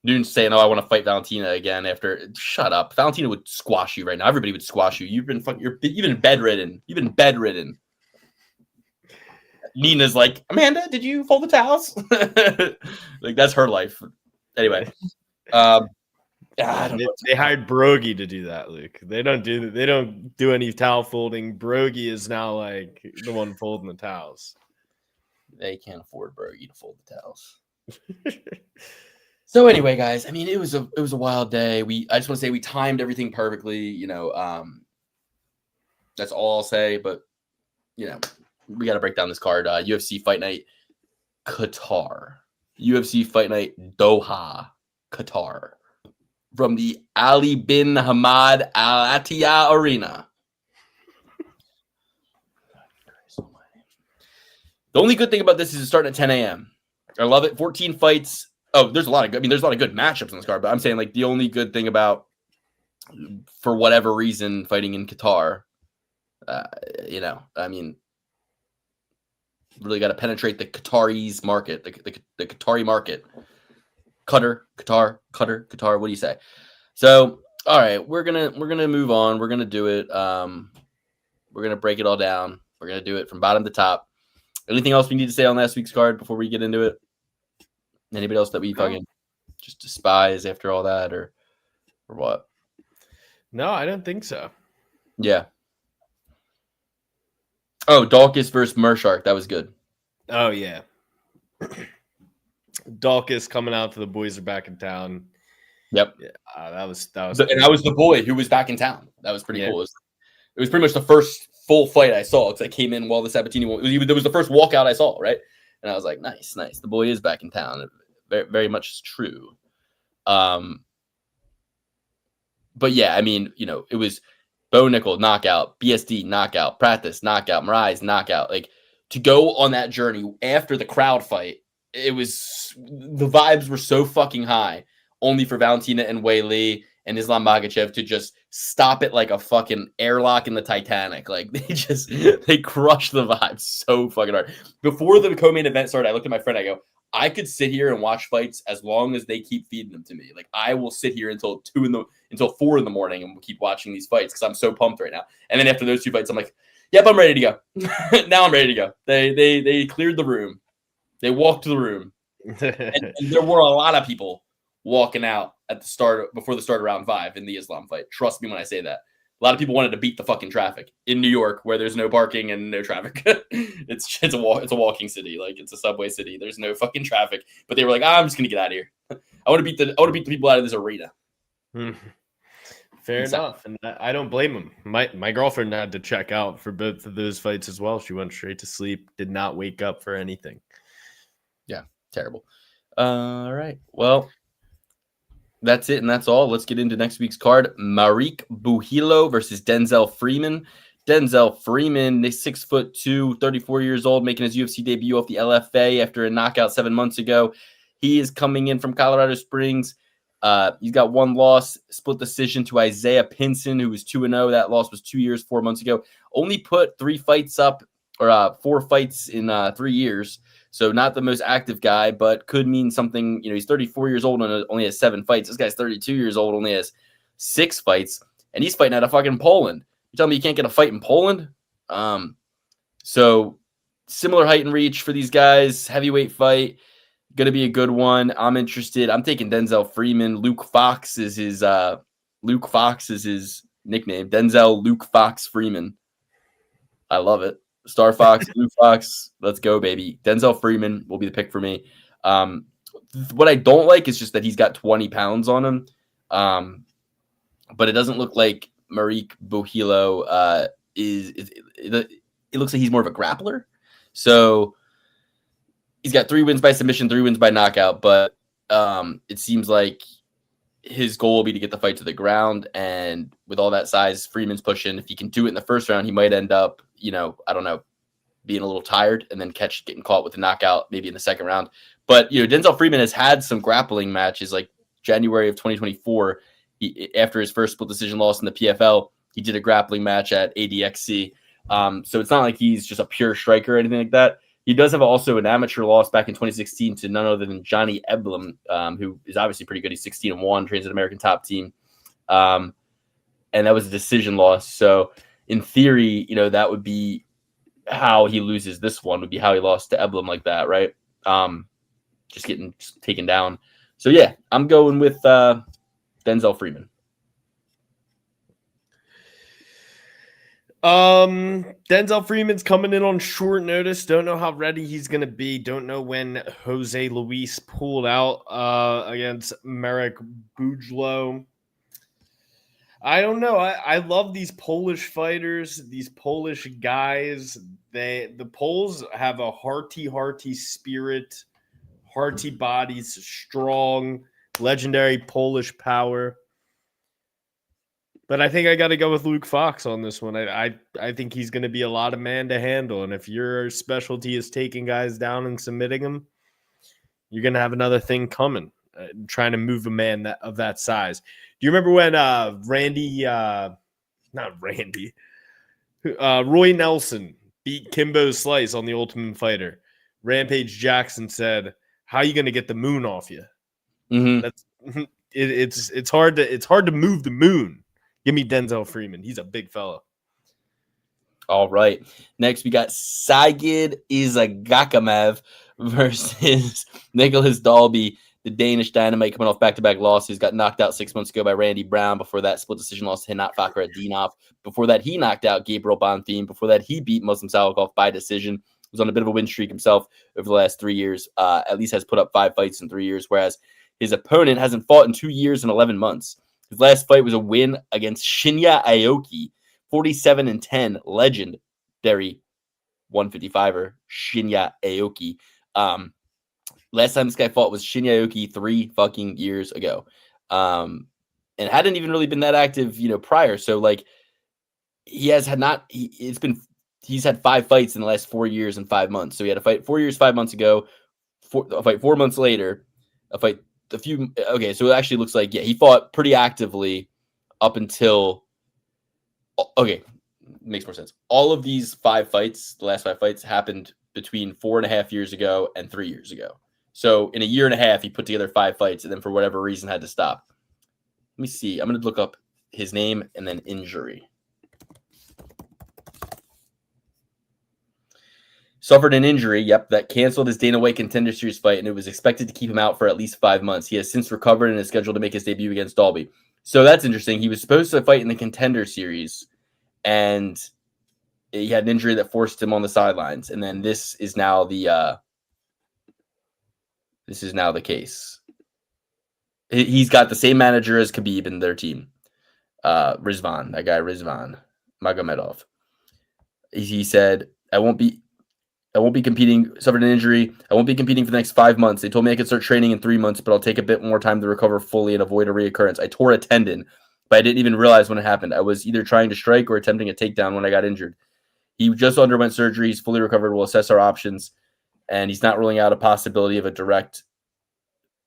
Nunes saying, "Oh, I want to fight Valentina again." Shut up. Valentina would squash you right now. Everybody would squash you. You've been bedridden. You've been bedridden. Nina's like, Amanda, did you fold the towels? Like that's her life. Anyway, I don't know. They hired Brogy to do that, Luke. They don't do any towel folding. Brogy is now like the one folding the towels. They can't afford Brogy to fold the towels. So anyway, guys, I mean, it was a wild day. I just want to say we timed everything perfectly. You know, that's all I'll say. But you know. We got to break down this card. UFC Fight Night Qatar. UFC Fight Night Doha, Qatar. From the Ali bin Hamad Al Attiyah Arena. The only good thing about this is it's starting at 10 a.m. I love it. 14 fights. Oh, there's a lot of good matchups on this card, but I'm saying like the only good thing about, for whatever reason, fighting in Qatar, you know, I mean, really got to penetrate the Qataris market, the Qatari market. Qatar. What do you say? So, all right, we're gonna move on. We're gonna do it. We're gonna break it all down. We're gonna do it from bottom to top. Anything else we need to say on last week's card before we get into it? Anybody else that we fucking just despise after all that, or what? No, I don't think so. Yeah. Oh, Dawkins versus Mershark. That was good. Oh, yeah. Dawkins coming out to the boys are back in town. Yep. Yeah, that was cool. And I was the boy who was back in town. That was pretty cool. It was pretty much the first full fight I saw because I came in while the Sabatini one. It was the first walkout I saw, right? And I was like, nice. The boy is back in town. Very, very much true. But yeah, I mean, you know, it was Bo Nickel knockout, BSD knockout, Pratis knockout, Mirais knockout. Like to go on that journey after the crowd fight, the vibes were so fucking high. Only for Valentina and Wei Li and Islam Makhachev to just stop it like a fucking airlock in the Titanic. Like they crushed the vibes so fucking hard. Before the co-main event started, I looked at my friend. I go, I could sit here and watch fights as long as they keep feeding them to me. Like I will sit here until 4 in the morning and we'll keep watching these fights because I'm so pumped right now. And then after those 2 fights, I'm like, yep, I'm ready to go. Now I'm ready to go. They cleared the room. They walked to the room. and there were a lot of people walking out at the start before the start of round 5 in the Islam fight. Trust me when I say that. A lot of people wanted to beat the fucking traffic in New York where there's no parking and no traffic. It's a walking city. Like it's a subway city. There's no fucking traffic. But they were like, I'm just gonna get out of here. I want to beat the people out of this arena. Fair Insane. enough, and I don't blame him. My girlfriend had to check out for both of those fights as well. She went straight to sleep, did not wake up for anything. Yeah, terrible. All right. Well, that's it, and that's all. Let's get into next week's card. Maric Bujilo versus Denzel Freeman. Denzel Freeman, 6'2", 34 years old, making his UFC debut off the LFA after a knockout 7 months ago. He is coming in from Colorado Springs. He's got one loss, split decision to Isaiah Pinson, who was 2-0. That loss was 2 years, 4 months ago. Only put 3 fights up, or 4 fights in 3 years. So not the most active guy, but could mean something. He's 34 years old and only has 7 fights. This guy's 32 years old, only has 6 fights, and he's fighting out of fucking Poland. You tell me you can't get a fight in Poland? So similar height and reach for these guys. Heavyweight fight. Going to be a good one. I'm interested. I'm taking Denzel Freeman. Luke Fox is his nickname. Denzel Luke Fox Freeman. I love it. Star Fox, Luke Fox. Let's go, baby. Denzel Freeman will be the pick for me. What I don't like is just that he's got 20 pounds on him. But it doesn't look like Maric Bujilo it looks like he's more of a grappler. So he's got 3 wins by submission, 3 wins by knockout, but it seems like his goal will be to get the fight to the ground. And with all that size, Freeman's pushing. If he can do it in the first round, he might end up, I don't know, being a little tired and then getting caught with a knockout maybe in the second round. But, Denzel Freeman has had some grappling matches, like January of 2024. After his first split decision loss in the PFL, he did a grappling match at ADXC. So it's not like he's just a pure striker or anything like that. He does have also an amateur loss back in 2016 to none other than Johnny Eblum, who is obviously pretty good. He's 16-1, trains an American top team. And that was a decision loss. So in theory, that would be how he loses this one, would be how he lost to Eblum like that, right? Just getting taken down. So yeah, I'm going with Denzel Freeman. Denzel Freeman's coming in on short notice. Don't know how ready he's going to be. Don't know when Jose Luis pulled out against Maric Bujilo. I don't know. I love these Polish fighters, these Polish guys. The Poles have a hearty spirit, hearty bodies, strong, legendary Polish power. But I think I got to go with Luke Fox on this one. I think he's going to be a lot of man to handle. And if your specialty is taking guys down and submitting them, you're going to have another thing coming, trying to move a man of that size. Do you remember when Roy Nelson beat Kimbo Slice on The Ultimate Fighter? Rampage Jackson said, "How are you going to get the moon off you?" Mm-hmm. It's hard to move the moon. Give me Denzel Freeman. He's a big fella. All right. Next, we got Sigid Izagakamev versus Nicholas Dalby, the Danish Dynamite, coming off back-to-back losses. Got knocked out 6 months ago by Randy Brown. Before that, split decision loss to Hinat Fakhretdinov. Before that, he knocked out Gabriel Bonfim. Before that, he beat Muslim Salikov by decision. Was on a bit of a win streak himself over the last 3 years. At least has put up 5 fights in 3 years, whereas his opponent hasn't fought in 2 years and 11 months. His last fight was a win against Shinya Aoki, 47-10, legendary 155er Shinya Aoki. Last time this guy fought was Shinya Aoki 3 fucking years ago, and hadn't even really been that active, prior. So like, he's had 5 fights in the last 4 years and 5 months. So he had a fight 4 years, 5 months ago, a fight 4 months later, a fight. Okay, so it actually looks like, he fought pretty actively up until, makes more sense. All of these 5 fights, the last 5 fights, happened between 4.5 years ago and 3 years ago. So in a year and a half, he put together 5 fights and then for whatever reason had to stop. Let me see. I'm going to look up his name and then injury. Suffered an injury, that canceled his Dana White Contender Series fight, and it was expected to keep him out for at least 5 months. He has since recovered and is scheduled to make his debut against Dalby. So that's interesting. He was supposed to fight in the Contender Series, and he had an injury that forced him on the sidelines. And then this is now the case. He's got the same manager as Khabib in their team. Rizvan, that guy Rizvan Magomedov. He said, I won't be competing, suffered an injury. I won't be competing for the next 5 months. They told me I could start training in 3 months, but I'll take a bit more time to recover fully and avoid a reoccurrence. I tore a tendon, but I didn't even realize when it happened. I was either trying to strike or attempting a takedown when I got injured. He just underwent surgery. He's fully recovered. We'll assess our options, and he's not ruling out a possibility of a direct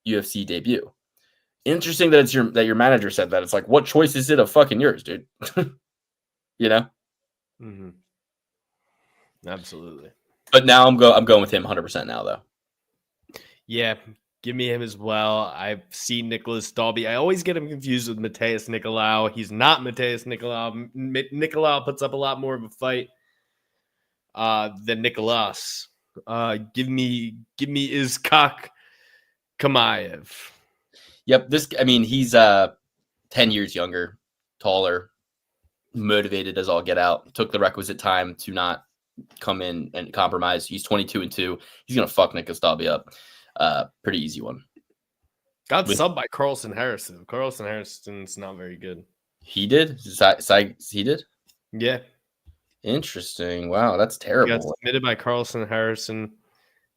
UFC debut. Interesting that your manager said that. It's like, what choice is it of fucking yours, dude? You know? Mm-hmm. Absolutely. But now I'm going with him 100% now, though. Yeah, give me him as well. I've seen Nicholas Dalby. I always get him confused with Mateus Nicolau. He's not Mateus Nicolau. Nicolau puts up a lot more of a fight than Nicolas. Give me Iskak Kamaev. Yep, he's 10 years younger, taller, motivated as all get out. Took the requisite time to not come in and compromise. He's 22-2. He's gonna fuck Nicholas Dalby up. Pretty easy one. Got subbed by Carlson Harrison. Carlson Harrison's not very good. He did? He did? Yeah. Interesting. Wow, that's terrible. He got submitted by Carlson Harrison.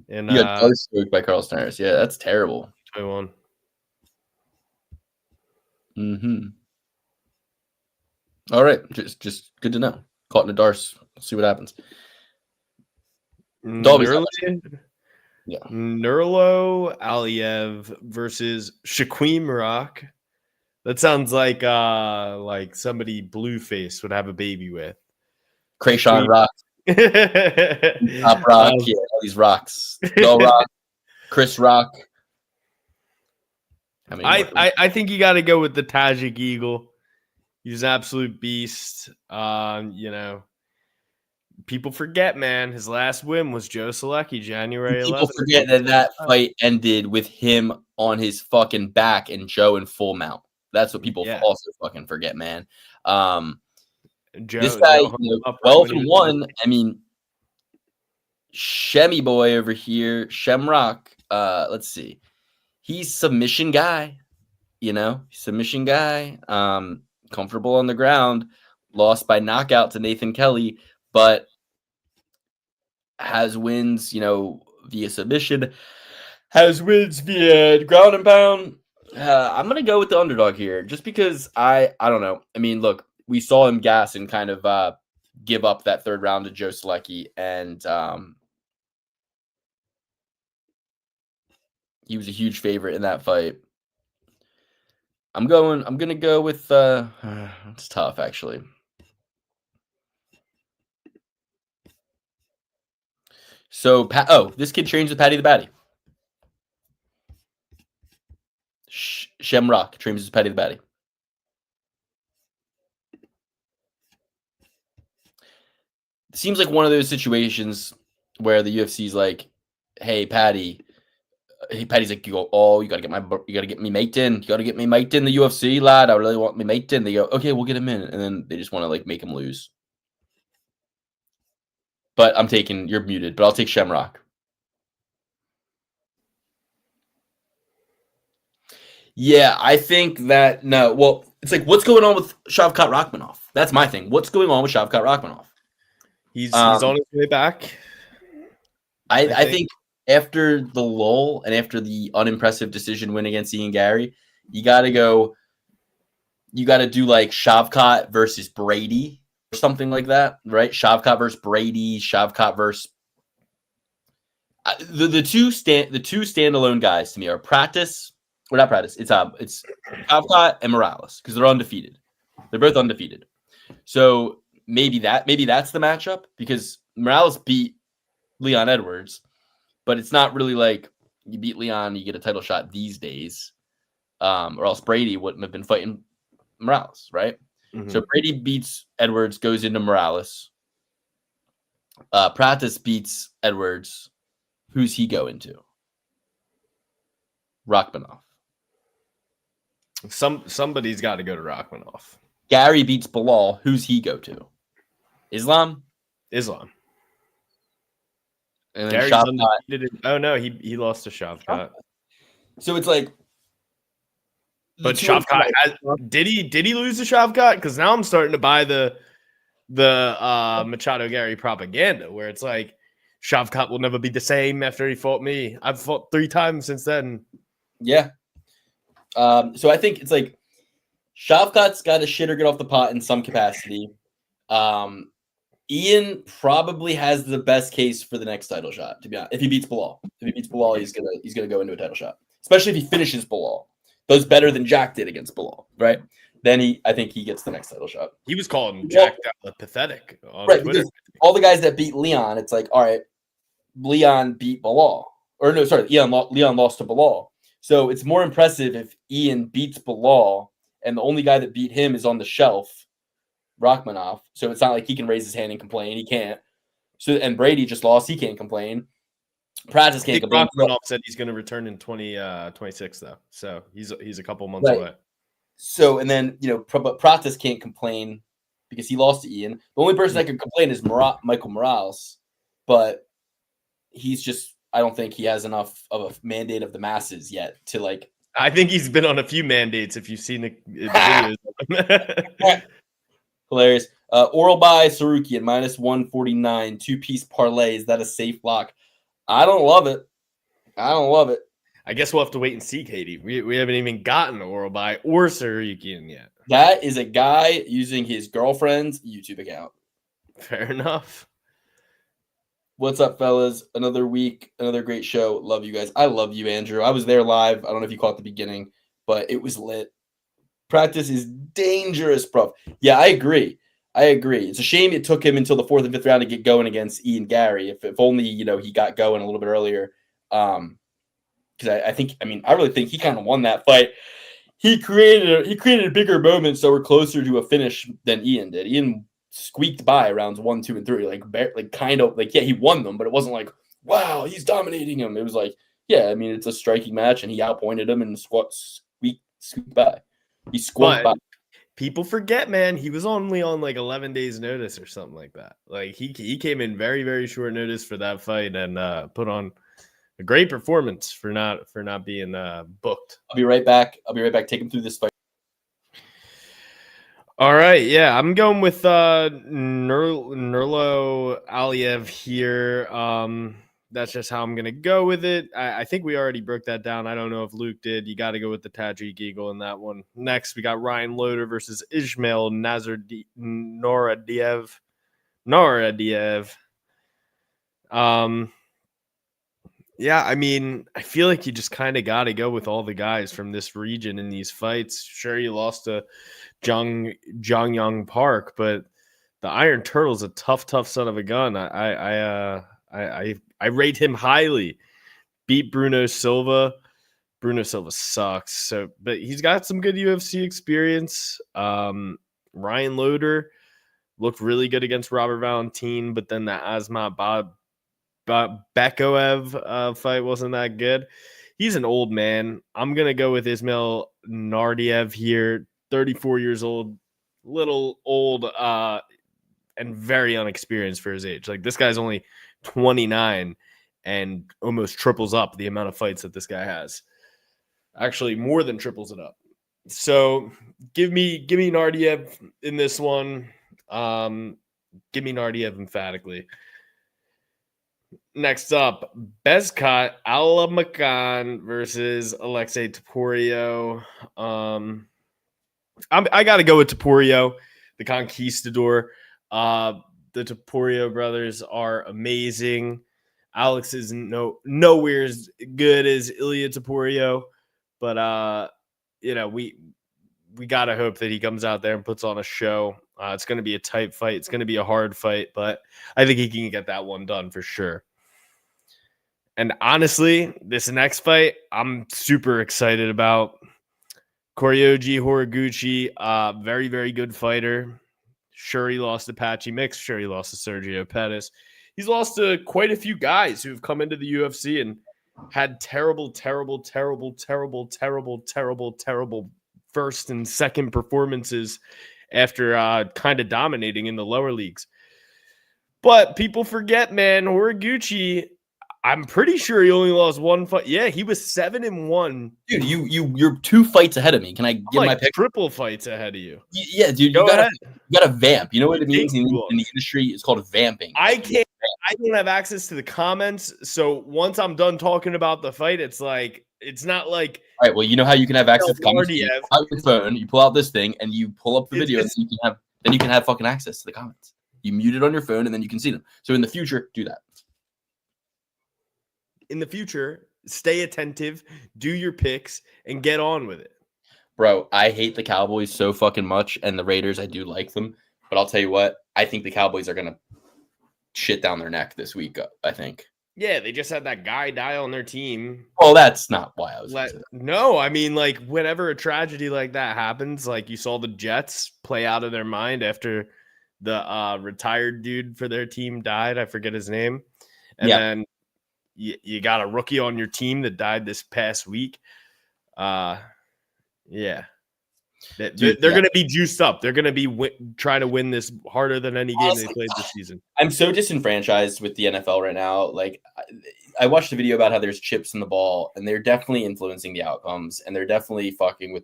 And he got dust-stroked by Carlson Harris. Yeah, that's terrible. 21. Mm-hmm. All right, just good to know. Caught in the darts. See what happens. Nurlo Yeah. Aliev versus Shaquem Rock. That sounds like somebody Blueface would have a baby with. Krayshawn Rock. Top Rock. Yeah, all these rocks. Del Rock. Chris Rock. I think you got to go with the Tajik Eagle. He's an absolute beast. People forget, man. His last win was Joe Selecki, January 11th. People forget that fight ended with him on his fucking back and Joe in full mount. That's what people also fucking forget, man. This guy, 12-1. I mean, Shemmy boy over here, Shemrock. Let's see. He's submission guy, submission guy. Comfortable on the ground, lost by knockout to Nathan Kelly, but has wins, via submission, has wins via ground and pound. I'm gonna go with the underdog here, just because I don't know. I mean, look, we saw him gas and kind of give up that third round to Joe Selecki, and he was a huge favorite in that fight. I'm gonna go with it's tough actually. So this kid trains with Patty the Batty. Shemrock trains with Patty the Batty. Seems like one of those situations where the UFC's like, hey Patty's like, you gotta get me mic'd in. You gotta get me mic'd in the UFC, lad. I really want me mic'd in. They go, okay, we'll get him in. And then they just want to like make him lose. But you're muted, but I'll take Shemrock. Yeah, I think that, it's like, what's going on with Shavkat Rakhmonov? That's my thing. What's going on with Shavkat Rakhmonov? He's on his way back. I think after the lull and after the unimpressive decision win against Ian Gary, you got to do like Shavkat versus Brady or something like that, right? Shavkat versus Brady, Shavkat versus the two standalone guys to me are It's Shavkat and Morales because they're undefeated. They're both undefeated. So maybe that's the matchup because Morales beat Leon Edwards. But it's not really like you beat Leon, you get a title shot these days, or else Brady wouldn't have been fighting Morales, right? Mm-hmm. So Brady beats Edwards, goes into Morales. Pratis beats Edwards. Who's he going to? Rakhmonov. Somebody's got to go to Rakhmonov. Gary beats Bilal. Who's he go to? Islam. And then oh no, he lost to Shavkat. So it's like But Shavkat, did he lose to Shavkat? Because now I'm starting to buy the Machado Gary propaganda, where it's like Shavkat will never be the same after he fought me. I've fought 3 times since then. Yeah. So I think it's like Shavkat's got to shit or get off the pot in some capacity. Ian probably has the best case for the next title shot, to be honest. If he beats Bilal. If he beats Bilal, he's gonna go into a title shot. Especially if he finishes Bilal. Does better than Jack did against Bilal, right? Then I think he gets the next title shot. He was calling Jack pathetic on right, Twitter. Because all the guys that beat Leon, it's like, all right, Leon beat Bilal. Or no, sorry, Leon lost to Bilal. So it's more impressive if Ian beats Bilal and the only guy that beat him is on the shelf, Rachmanov. So it's not like he can raise his hand and complain. He can't. So and Brady just lost. He can't complain. Practice can't complain. Rachmanov said he's going to return in 2026 though. So he's a couple months away. So and then but Practice can't complain because he lost to Ian. The only person that can complain is Michael Morales, but he's just I don't think he has enough of a mandate of the masses yet to like. I think he's been on a few mandates. If you've seen the videos. Hilarious. Oral by Tsarukyan, -149, 2-piece parlay. Is that a safe lock? I don't love it. I guess we'll have to wait and see, Katie. We haven't even gotten Oral by or Tsarukyan yet. That is a guy using his girlfriend's YouTube account. Fair enough. What's up, fellas? Another week, another great show. Love you guys. I love you, Andrew. I was there live. I don't know if you caught the beginning, but it was lit. Practice is dangerous, bro. Yeah, I agree. It's a shame it took him until the 4th and 5th round to get going against Ian Gary. If only he got going a little bit earlier. Because I really think he kind of won that fight. He created a bigger moment, so we're closer to a finish than Ian did. Ian squeaked by rounds 1, 2, and 3, he won them, but it wasn't like wow, he's dominating him. It was like it's a striking match, and he outpointed him and squeaked by. He squawked by. People forget, man, he was only on like 11 days notice or something like that. Like he came in very, very short notice for that fight and put on a great performance for not being booked. I'll be right back. Take him through this fight. All right, yeah, I'm going with Nurlo Aliyev here. That's just how I'm going to go with it. I think we already broke that down. I don't know if Luke did. You got to go with the Tajik Eagle in that one. Next, we got Ryan Loder versus Ismail Noradiev. Yeah, I mean, I feel like you just kind of got to go with all the guys from this region in these fights. Sure, you lost to Jongyang Park, but the Iron Turtle's a tough son of a gun. I rate him highly. Beat Bruno Silva. Bruno Silva sucks. But he's got some good UFC experience. Ryan Loder looked really good against Robert Valentin, but then the Asmat Bekoev fight wasn't that good. He's an old man. I'm gonna go with Ismail Nardiev here. 34 years old, little old, and very unexperienced for his age. Like this guy's only 29 and almost triples up the amount of fights that this guy has. Actually, more than triples it up. So give me Nardiev in this one. Give me Nardiev emphatically. Next up, Bezkat Alamakan versus Alexei Topurio. I got to go with Topurio, the Conquistador. The Topurio brothers are amazing. Alex is nowhere as good as Ilya Topurio, but we gotta hope that he comes out there and puts on a show. It's going to be a tight fight. It's going to be a hard fight, but I think he can get that one done for sure. And honestly, this next fight, I'm super excited about. Koryoji Horiguchi, very, very good fighter. Sure, he lost to Patchy Mix. Sure, he lost to Sergio Pettis. He's lost to quite a few guys who've come into the UFC and had terrible first and second performances after kind of dominating in the lower leagues. But people forget, man, Horiguchi, I'm pretty sure he only lost one fight. Yeah, he was 7-1. Dude, you're 2 fights ahead of me. Can I I'm give my like pick? triple fights ahead of you. Yeah, dude, Go ahead. you gotta vamp. You know what it means in Ridiculous. the industry? It's called vamping. I don't have access to the comments, so once I'm done talking about the fight, it's not like All right, well, you know how you can have access to comments? You Gardiev. pull out your phone, you pull out this thing, and you pull up the video, and It's- then you can have fucking access to the comments. You mute it on your phone, and then you can see them. So in the future, do that. in the future, stay attentive, do your picks, and get on with it. Bro, I hate the Cowboys so fucking much, and the Raiders, I do like them. But I'll tell you what, I think the Cowboys are going to shit down their neck this week, I think. Yeah, they just had that guy die on their team. Well, that's not why I was gonna say that. No, I mean, like, whenever a tragedy like that happens, like you saw the Jets play out of their mind after the retired dude for their team died. I forget his name. And then you got a rookie on your team that died this past week. Yeah. They're going to be juiced up. They're going to be trying to win this harder than any game they played this season. I'm so disenfranchised with the NFL right now. Like, I watched a video about how there's chips in the ball, and they're definitely influencing the outcomes, and they're definitely fucking with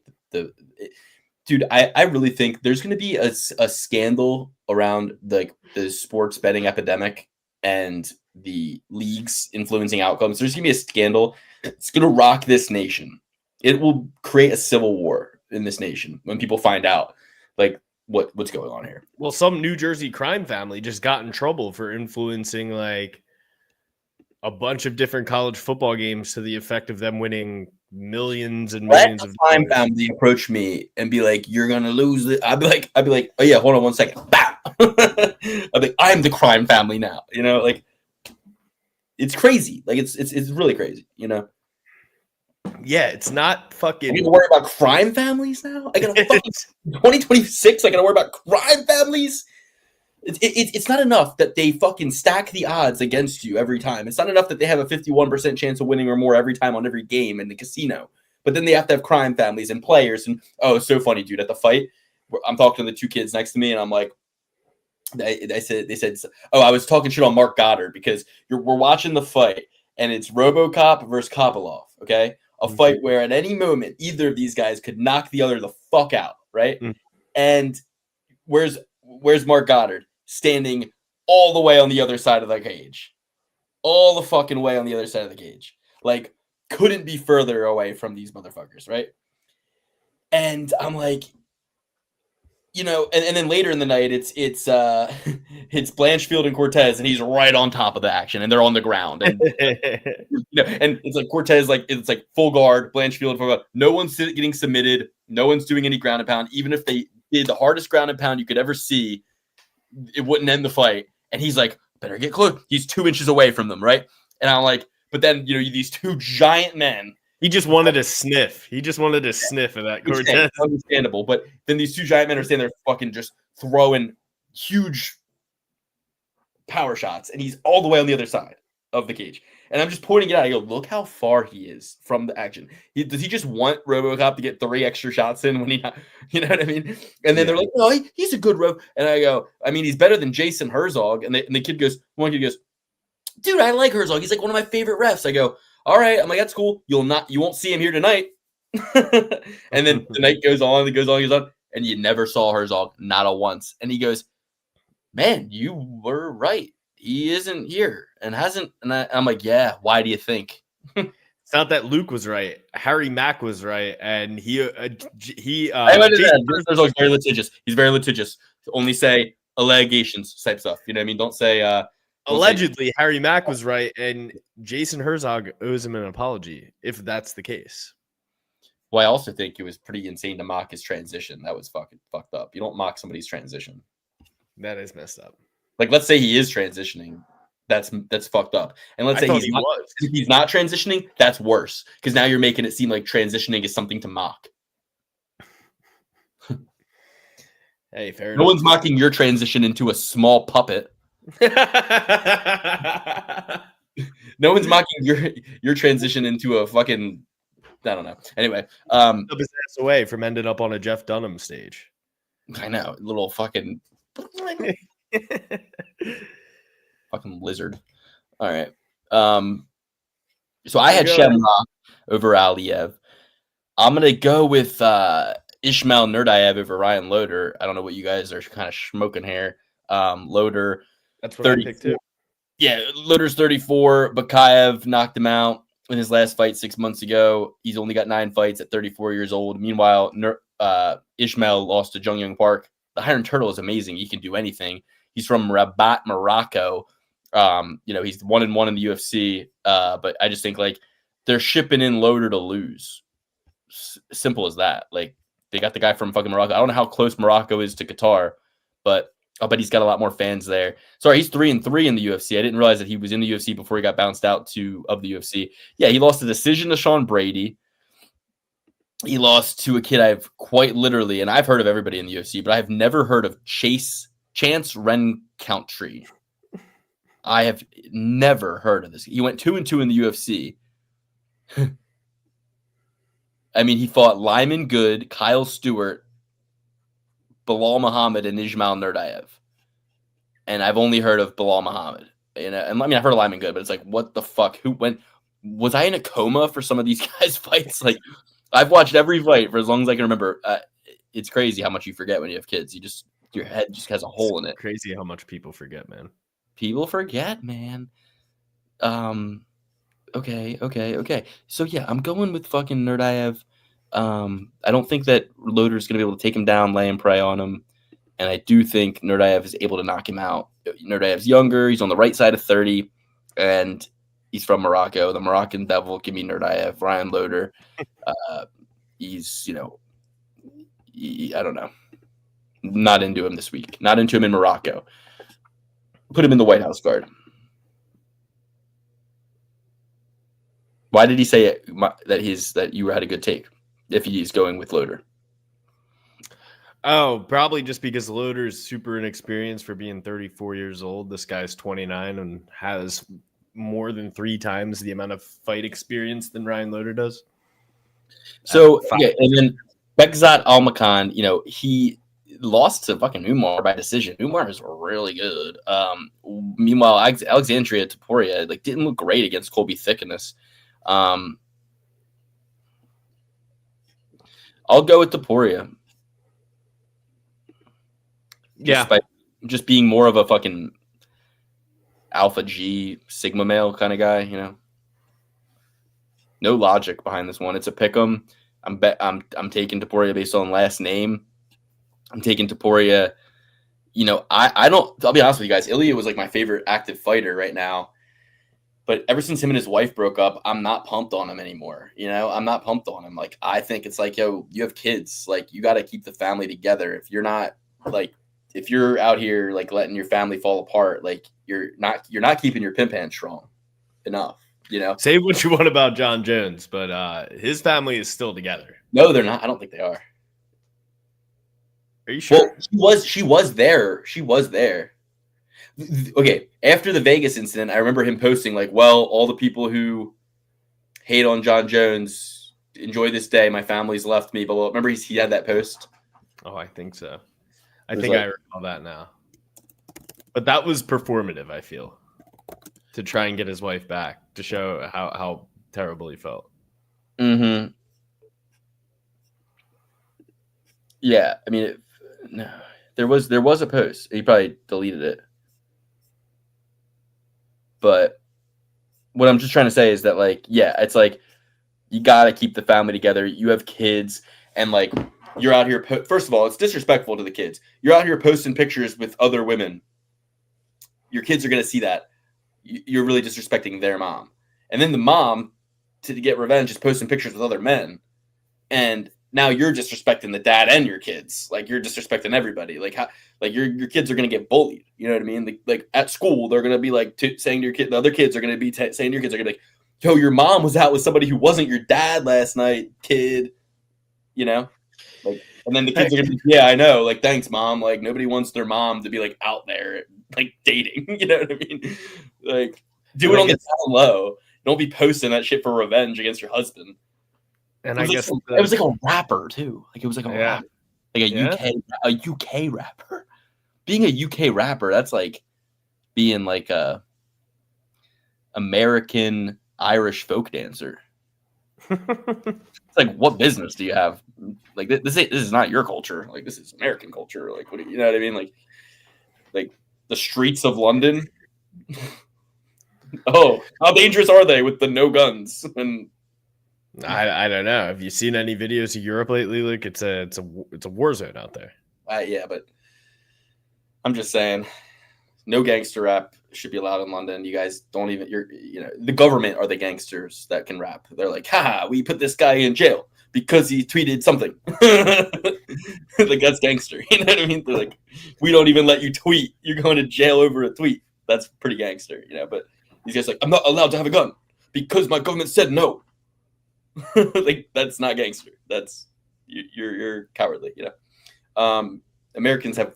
dude. I really think there's going to be a scandal around the sports betting epidemic and the leagues influencing outcomes. There's going to be a scandal. It's going to rock this nation. It will create a civil war in this nation when people find out like what's going on here. Well, some New Jersey crime family just got in trouble for influencing like a bunch of different college football games to the effect of them winning millions and millions of crime family approach me and be like, "You're gonna lose it." I'd be like, "Oh yeah, hold on 1 second." Bah! I'd be like, "I'm the crime family now." You know, like it's crazy. Like it's really crazy. You know. Yeah, it's not fucking. I gotta worry about crime families now. I gotta fucking 2026. I gotta worry about crime families. It's not enough that they fucking stack the odds against you every time. It's not enough that they have a 51% chance of winning or more every time on every game in the casino. But then they have to have crime families and players. And oh, it's so funny, dude. At the fight, I'm talking to the 2 kids next to me, and I'm like, they said, oh, I was talking shit on Mark Goddard because we're watching the fight, and it's RoboCop versus Kopilov. Okay. A fight where at any moment, either of these guys could knock the other the fuck out, right? And where's Mark Goddard? Standing all the way on the other side of the cage. All the fucking way on the other side of the cage. Like, couldn't be further away from these motherfuckers, right? And I'm like, you know, and then later in the night, it's Blanchfield and Cortez, and he's right on top of the action, and they're on the ground, and you know, and it's like Cortez, like it's like full guard, Blanchfield full guard. No one's getting submitted, no one's doing any ground and pound. Even if they did the hardest ground and pound you could ever see, it wouldn't end the fight. And he's like, better get close. He's 2 inches away from them, right? And I'm like, but then you know these 2 giant men. He just wanted to sniff. He just wanted to sniff of that Cortez. Understandable. But then these 2 giant men are standing there fucking just throwing huge power shots. And he's all the way on the other side of the cage. And I'm just pointing it out. I go, look how far he is from the action. Does he just want RoboCop to get 3 extra shots in when he not, you know what I mean? And then they're like, no, he's a good Robo. And I go, I mean, he's better than Jason Herzog. And the kid goes, one kid goes, dude, I like Herzog. He's like one of my favorite refs. I go, all right. I'm like, that's cool. You won't see him here tonight. And then the night goes on, and you never saw Herzog, not a once. And he goes, man, you were right. He isn't here and hasn't. And I'm like, yeah, why do you think? It's not that Luke was right. Harry Mack was right. And Herzog's very litigious. He's very litigious. Only say allegations type stuff. You know what I mean? Don't say allegedly Harry Mack was right, and Jason Herzog owes him an apology if that's the case. Well, I also think it was pretty insane to mock his transition. That was fucking fucked up. You don't mock somebody's transition. That is messed up. Like, let's say he is transitioning. That's fucked up. And let's say he's not transitioning. That's worse because now you're making it seem like transitioning is something to mock. Hey, fair enough. No one's mocking your transition into a small puppet. No one's mocking your transition into a fucking, I don't know. Anyway, up his ass away from ending up on a Jeff Dunham stage. I know, little fucking fucking lizard. All right. So I had Shamrock over Aliev. I'm gonna go with Ishmael Nurdayev over Ryan Loder. I don't know what you guys are kind of smoking here. Loder, That's what I picked too. Yeah, Loder's 34. Bakayev knocked him out in his last fight 6 months ago. He's only got 9 fights at 34 years old. Meanwhile, Ishmael lost to Jung Young Park. The Iron Turtle is amazing. He can do anything. He's from Rabat, Morocco. He's 1-1 in the UFC. But I just think like they're shipping in Loder to lose. Simple as that. Like they got the guy from fucking Morocco. I don't know how close Morocco is to Qatar, but I'll bet he's got a lot more fans there. Sorry, he's 3-3 in the UFC. I didn't realize that he was in the UFC before he got bounced out of the UFC. Yeah, he lost a decision to Sean Brady. He lost to a kid I've quite literally, and I've heard of everybody in the UFC, but I've never heard of Chance Rencountree. I have never heard of this. He went 2-2 in the UFC. I mean, he fought Lyman Good, Kyle Stewart, Bilal Muhammad, and Ismail Nurdayev. And I've only heard of Bilal Muhammad. And I mean, I've heard of Lyman Good, but it's like, what the fuck? Was I in a coma for some of these guys' fights? Like, I've watched every fight for as long as I can remember. It's crazy how much you forget when you have kids. Your head just has a hole in it. Crazy how much people forget, man. People forget, man. Okay. So yeah, I'm going with fucking Nurdayev. I don't think that Loder's going to be able to take him down, lay and pray on him. And I do think Nurdayev is able to knock him out. Nurdayev's younger. He's on the right side of 30. And he's from Morocco. The Moroccan devil. Give me Nurdayev. Ryan Loder. He's, I don't know. Not into him this week. Not into him in Morocco. Put him in the White House guard. Why did he say that you had a good take if he's going with Loder? Oh, probably just because Loder is super inexperienced for being 34 years old. This guy's 29 and has more than 3 times the amount of fight experience than Ryan Loder does. So, and then Bekzat Almakhan, he lost to fucking Umar by decision. Umar is really good. Meanwhile, Alexandria Topuria didn't look great against Colby Thickness. I'll go with Topuria. Just being more of a fucking alpha G Sigma male kind of guy, No logic behind this one. It's a pick'em. I'm taking Topuria based on last name. I'm taking Topuria. I'll be honest with you guys. Ilya was my favorite active fighter right now. But ever since him and his wife broke up, I'm not pumped on him anymore. I'm not pumped on him. I think it's yo, you have kids. You got to keep the family together. If you're not if you're out here letting your family fall apart, you're not keeping your pimp hand strong enough. Say what you want about John Jones, but his family is still together. No, they're not. I don't think they are. Are you sure? Well, she was there. She was there. Okay, after the Vegas incident, I remember him posting all the people who hate on John Jones, enjoy this day. My family's left me. But remember, he had that post. Oh, I think so. I think I recall that now. But that was performative, I feel, to try and get his wife back, to show how terrible he felt. Mm-hmm. Yeah, I mean, no, there was a post. He probably deleted it. But what I'm just trying to say is that, it's you got to keep the family together. You have kids, and you're out here. First of all, it's disrespectful to the kids. You're out here posting pictures with other women. Your kids are going to see that. You're really disrespecting their mom. And then the mom, to get revenge, is posting pictures with other men. And now you're disrespecting the dad and your kids. You're disrespecting everybody. Your kids are going to get bullied. You know what I mean? At school, they're going to be saying to your kid, the other kids are going to be saying to your kids, are going to be yo, your mom was out with somebody who wasn't your dad last night, kid. And then the kids are going to be, yeah, I know. Thanks, mom. Nobody wants their mom to be out there, dating. You know what I mean? Do it on the down low. Don't be posting that shit for revenge against your husband. And it was a rapper too. It was a rapper, a UK rapper. Being a UK rapper, that's being a American Irish folk dancer. It's like, what business do you have? Like, this is not your culture. Like, this is American culture. Like, you know what I mean? Like the streets of London. Oh, how dangerous are they with the no guns? And I don't know. Have you seen any videos of Europe lately? Like it's a war zone out there. yeah, but I'm just saying, no gangster rap should be allowed in London. You guys don't even. The government are the gangsters that can rap. They're like, haha, we put this guy in jail because he tweeted something. Like, that's gangster. You know what I mean? They're like, we don't even let you tweet. You're going to jail over a tweet. That's pretty gangster, But these guys are like, I'm not allowed to have a gun because my government said no. Like, that's not gangster. That's you're cowardly. Americans have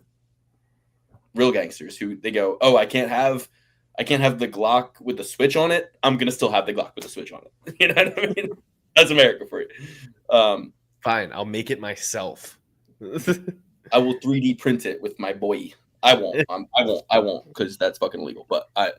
real gangsters who they go, oh, I can't have the Glock with the switch on it. I'm gonna still have the Glock with the switch on it. You know what I mean? That's America for you. Fine, I'll make it myself. I will 3D print it with my boy. I won't. I won't because that's fucking illegal. But how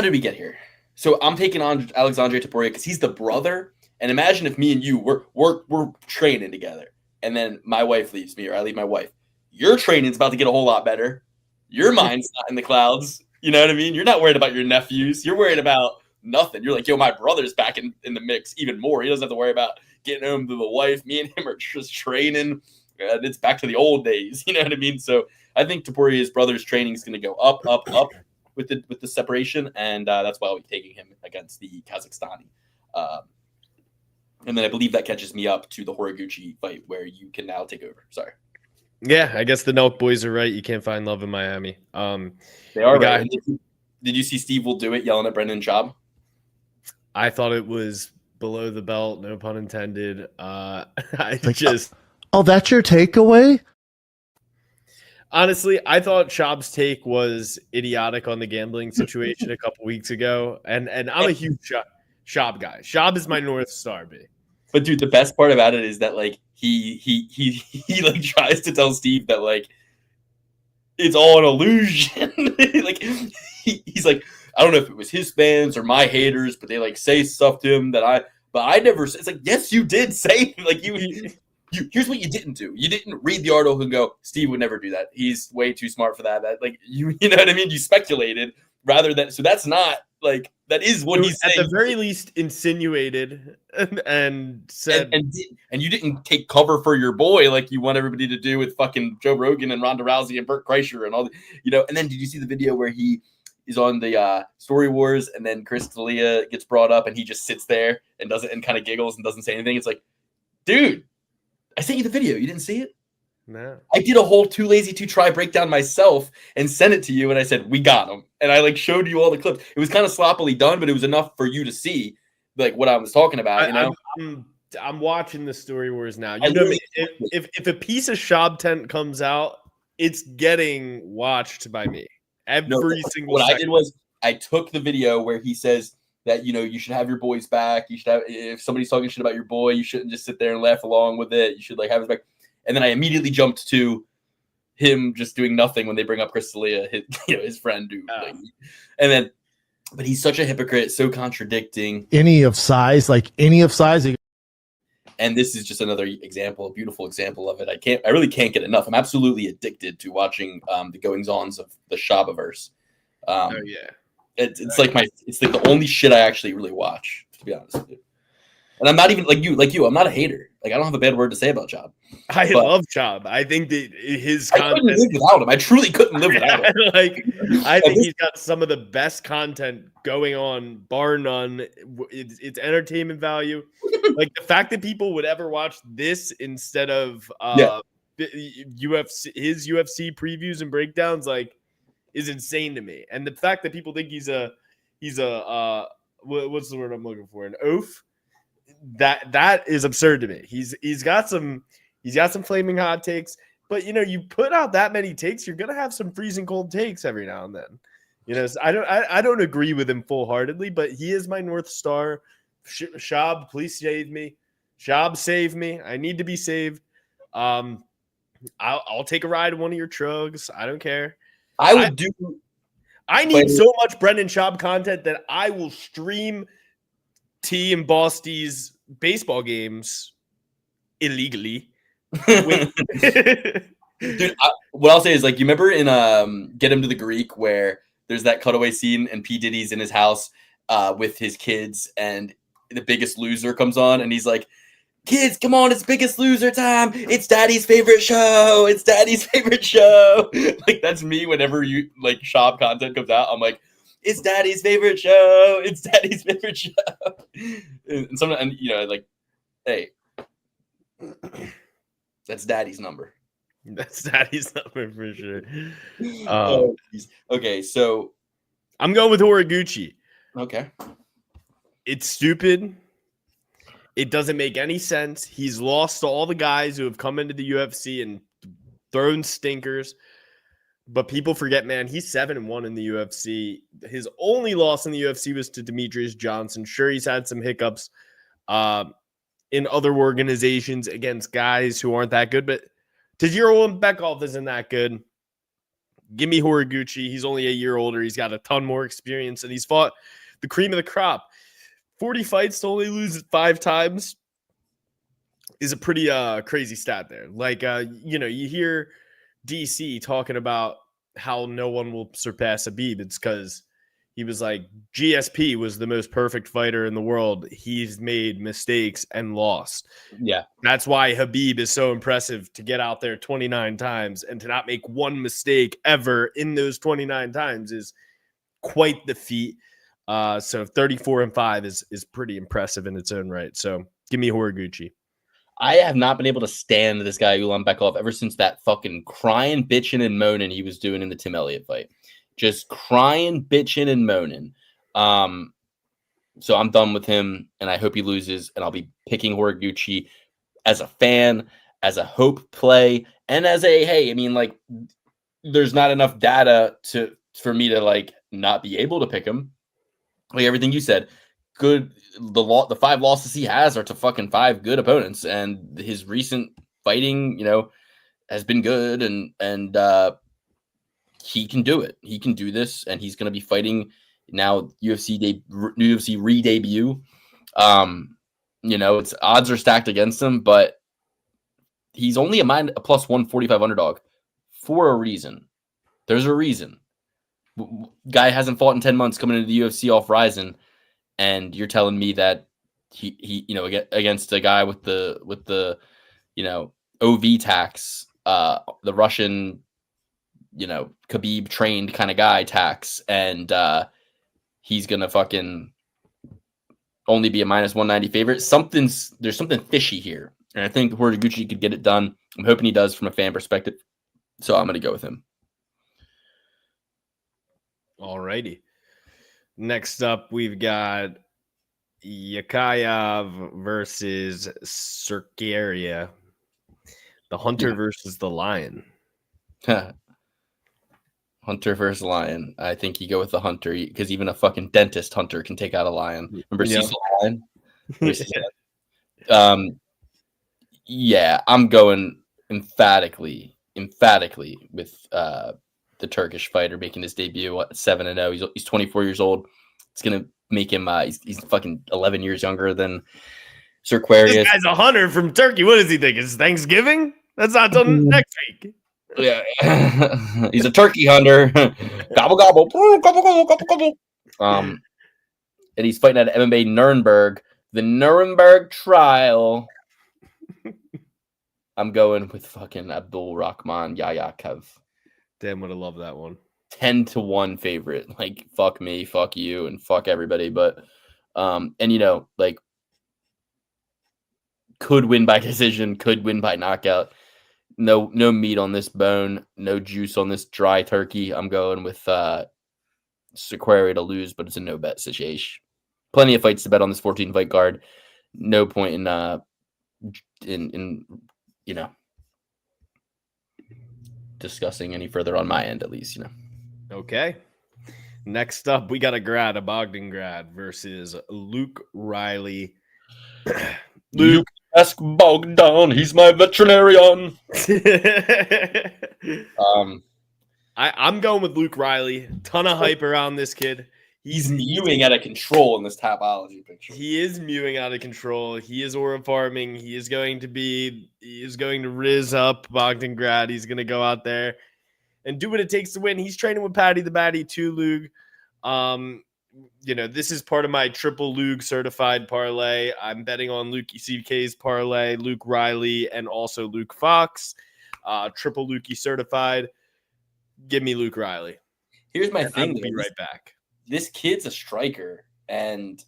did we get here? So I'm taking on Alexandre Topuria because he's the brother. And imagine if me and you we're training together, and then my wife leaves me, or I leave my wife. Your training's about to get a whole lot better. Your mind's not in the clouds. You know what I mean? You're not worried about your nephews. You're worried about nothing. You're like, yo, my brother's back in the mix even more. He doesn't have to worry about getting home to the wife. Me and him are just training. It's back to the old days. You know what I mean? So I think Topuria's brother's training is going to go up with the separation, and that's why I'll be taking him against the Kazakhstani. And then I believe that catches me up to the Horiguchi fight where you can now take over. Sorry. Yeah, I guess the Nelk boys are right. You can't find love in Miami. They are right. Did you see Steve will do it yelling at Brendan Schaub? I thought it was below the belt, no pun intended. Oh, that's your takeaway? Honestly, I thought Schaub's take was idiotic on the gambling situation a couple weeks ago, and I'm a huge Schaub guy. Schaub is my North Star, B. But dude, the best part about it is that like he like tries to tell Steve that like it's all an illusion. Like he's like, I don't know if it was his fans or my haters, but they like say stuff to him but I never. It's like, yes, you did say like you. Here's what you didn't do. You didn't read the article and go, Steve would never do that. He's way too smart for that. That like you know what I mean? You speculated rather than so that's not like that is what he's saying. At the very least insinuated and said and you didn't take cover for your boy like you want everybody to do with fucking Joe Rogan and Ronda Rousey and Burt Kreischer and all the, and then did you see the video where he is on the Story Wars and then Chris D'Elia gets brought up and he just sits there and doesn't and kind of giggles and doesn't say anything? It's like, dude, I sent you the video. You didn't see it? No. I did a whole Too Lazy to Try breakdown myself and sent it to you. And I said, we got him. And I like showed you all the clips. It was kind of sloppily done, but it was enough for you to see like what I was talking about. I'm watching the Story Wars now. You know, if a piece of Schaub tent comes out, it's getting watched by me every single What second. I did was I took the video where he says that, you should have your boys back. You should have, if somebody's talking shit about your boy, you shouldn't just sit there and laugh along with it. You should like have his back. And then I immediately jumped to him just doing nothing when they bring up Chris D'Elia, his friend. But he's such a hypocrite, so contradicting. Any of size. And this is just another example, a beautiful example of it. I really can't get enough. I'm absolutely addicted to watching the goings-ons of the Schabaverse. It's like the only shit I actually really watch, to be honest with you. And I'm not even like you. I'm not a hater. Like I don't have a bad word to say about Schaub. I love Schaub. I think that his content. I couldn't live without him. I truly couldn't live without him. I think he's got some of the best content going on, bar none. It's entertainment value. Like the fact that people would ever watch this instead of his UFC previews and breakdowns, like, is insane to me. And the fact that people think he's a what's the word I'm looking for? An oaf. That is absurd to me. He's got some flaming hot takes, but you put out that many takes, you're gonna have some freezing cold takes every now and then. So I don't agree with him full heartedly, but he is my North Star. Schaub, please save me. Schaub, save me. I need to be saved. I'll take a ride in one of your trucks. I don't care. I would do I need so much Brendan Schaub content that I will stream T and Bosty's baseball games illegally. Dude, what I'll say is, like, you remember in Get Him to the Greek where there's that cutaway scene and P. Diddy's in his house with his kids and The Biggest Loser comes on and he's like, kids, come on, it's Biggest Loser time. It's Daddy's favorite show. It's Daddy's favorite show. Like, that's me whenever you like shop content comes out. I'm like, it's Daddy's favorite show. It's Daddy's favorite show. And sometimes, and you know, like, hey, that's Daddy's number. That's Daddy's number for sure. Okay, so I'm going with Horiguchi. okay. It's stupid. It doesn't make any sense. He's lost to all the guys who have come into the UFC and thrown stinkers. But people forget, man, he's 7-1 in the UFC. His only loss in the UFC was to Demetrius Johnson. Sure, he's had some hiccups in other organizations against guys who aren't that good, but Tajiro Bekov isn't that good. Give me Horiguchi. He's only a year older. He's got a ton more experience, and he's fought the cream of the crop. 40 fights to only lose 5 times is a pretty crazy stat there. Like, you hear DC talking about how no one will surpass Khabib. It's because he was like, GSP was the most perfect fighter in the world. He's made mistakes and lost. Yeah. That's why Khabib is so impressive to get out there 29 times and to not make one mistake ever in those 29 times is quite the feat. So 34-5 is pretty impressive in its own right. So give me Horiguchi. I have not been able to stand this guy Ulan Bekov ever since that fucking crying, bitching, and moaning he was doing in the Tim Elliott fight. Just crying, bitching, and moaning. So I'm done with him, and I hope he loses, and I'll be picking Horiguchi as a fan, as a hope play, and as a, hey, I mean, like, there's not enough data for me to, like, not be able to pick him. Like everything you said, good. The 5 losses he has are to fucking 5 good opponents, and his recent fighting, has been good, and he can do it. He can do this, and he's going to be fighting now UFC re-debut. It's odds are stacked against him, but he's only a plus 145 underdog for a reason. There's a reason. Guy hasn't fought in 10 months coming into the UFC off Ryzen, and you're telling me that he against a guy with the OV tax, the Russian, Khabib trained kind of guy tax, and he's gonna fucking only be a minus 190 favorite. There's something fishy here, and I think Horiguchi could get it done. I'm hoping he does from a fan perspective, so I'm gonna go with him. Alrighty. Next up, we've got Yakayev versus Tsarukyan. The hunter versus the lion. Hunter versus lion. I think you go with the hunter because even a fucking dentist hunter can take out a lion. Remember Cecil Lion? Yeah, I'm going emphatically with the Turkish fighter making his debut at 7-0. He's 24 years old. It's gonna make him. He's fucking 11 years younger than Tsarukyan. This guy's a hunter from Turkey. What does he think? It's Thanksgiving? That's not till next week. Yeah, he's a turkey hunter. Gobble gobble, gobble gobble gobble gobble. And he's fighting at MMA Nuremberg, the Nuremberg trial. I'm going with fucking Abdul Rahman Yayakev. Damn, would have loved that one. 10-1 favorite. Like, fuck me, fuck you, and fuck everybody. But, could win by decision, could win by knockout. No meat on this bone, no juice on this dry turkey. I'm going with Tsarukyan to lose, but it's a no bet situation. Plenty of fights to bet on this 14 fight card. No point in discussing any further on my end, at least. Okay. Next up, we got a Bogdangrad versus Luke Riley. Luke, ask Bogdan. He's my veterinarian. I'm going with Luke Riley. Ton of hype around this kid. He's mewing out of control in this Tapology picture. He is mewing out of control. He is aura farming. He is going to riz up Bogdangrad. He's going to go out there and do what it takes to win. He's training with Patty the Batty too, Luke. This is part of my triple Luke certified parlay. I'm betting on Luke CK's parlay, Luke Riley, and also Luke Fox. Triple Lukey certified. Give me Luke Riley. Here's my thing. I'll be right back. This kid's a striker, and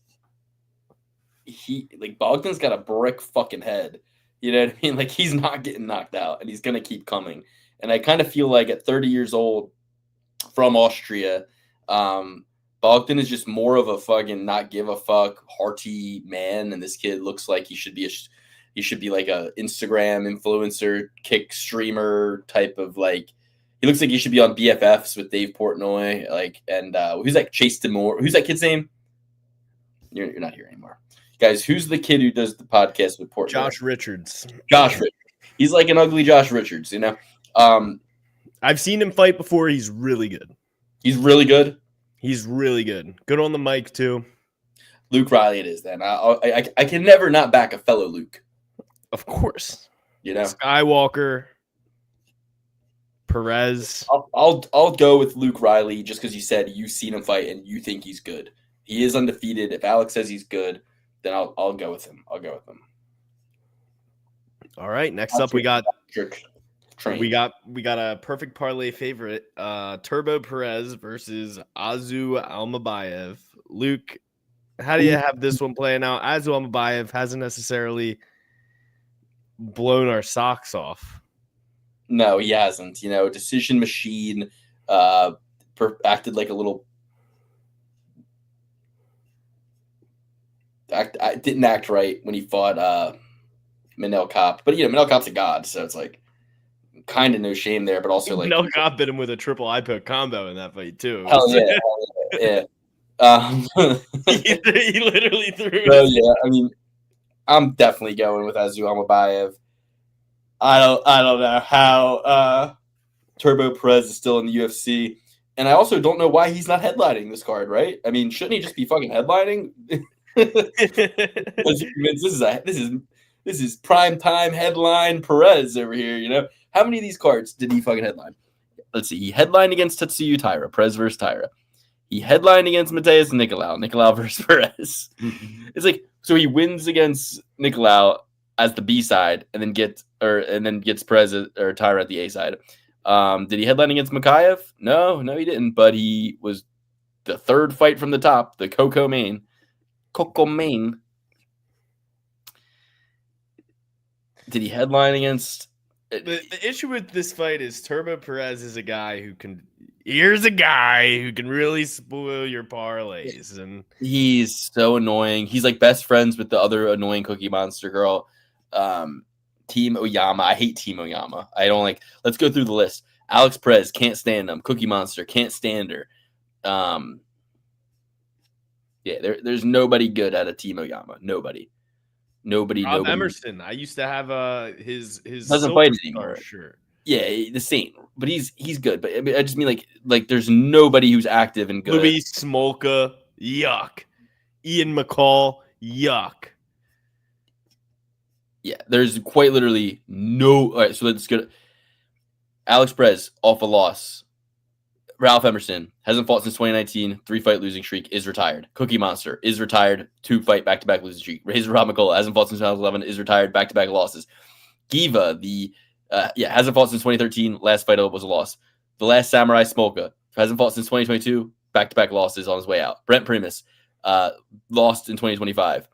Bogdan's got a brick fucking head. You know what I mean? Like, he's not getting knocked out, and he's gonna keep coming. And I kind of feel like at 30 years old, from Austria, Bogdan is just more of a fucking not give a fuck, hearty man, and this kid looks like he should be like a Instagram influencer, kick streamer type of like. He looks like he should be on BFFs with Dave Portnoy, and who's that? Chase Demore. Who's that kid's name? You're not here anymore, guys. Who's the kid who does the podcast with Portnoy? Josh Richards. Josh Richards. He's like an ugly Josh Richards, you know. I've seen him fight before. He's really good. He's really good. He's really good. Good on the mic too. Luke Riley, it is. Then I can never not back a fellow Luke. Of course, you know, Skywalker. Perez. I'll go with Luke Riley just because you said you've seen him fight and you think he's good. He is undefeated. If Alex says he's good, then I'll go with him. All right. Next up, we got a perfect parlay favorite. Turbo Perez versus Azu Almabayev. Luke, how do you have this one playing out? Azu Almabayev hasn't necessarily blown our socks off. No, he hasn't. You know, decision machine acted like a little. Didn't act right when he fought Manel Kopp. But, Manel Kopp's a god, so it's like kind of no shame there, but also like. Manel Kopp bit him with a triple eye poke combo in that fight, too. Hell yeah. He literally threw it. Yeah, I mean, I'm definitely going with Azu Almabayev. I don't know how Turbo Perez is still in the UFC, and I also don't know why he's not headlining this card. Right? I mean, shouldn't he just be fucking headlining? This is prime time headline Perez over here. You know, how many of these cards did he fucking headline? Let's see. He headlined against Tetsuya Taira, Perez versus Taira. He headlined against Mateus Nicolau versus Perez. It's like, so he wins against Nicolau as the B side, and then gets Perez or Taira at the A side. Did he headline against Makayev? No, he didn't. But he was the third fight from the top, the Coco Main. Did he headline against? The issue with this fight is Turbo Perez is a guy who can. Here's a guy who can really spoil your parlays, and he's so annoying. He's like best friends with the other annoying Cookie Monster girl. Team Oyama. I hate Team Oyama. I don't like. Let's go through the list. Alex Perez can't stand him. Cookie Monster can't stand her. There's nobody good at a Team Oyama. Nobody. Emerson. I used to have his doesn't fight anymore. Sure. Yeah, the same. But he's good. But I just mean like there's nobody who's active and good. Luis Smolka, yuck. Ian McCall, yuck. Yeah, there's quite literally no. All right, so let's go. Alex Perez off a loss. Ralph Emerson hasn't fought since 2019. 3-fight losing streak, is retired. Cookie Monster is retired. 2-fight back-to-back losing streak. Razor Rob McCullough hasn't fought since 2011. Is retired. Back-to-back losses. Giva hasn't fought since 2013. Last fight was a loss. The Last Samurai Smolka hasn't fought since 2022. Back-to-back losses on his way out. Brent Primus lost in 2025.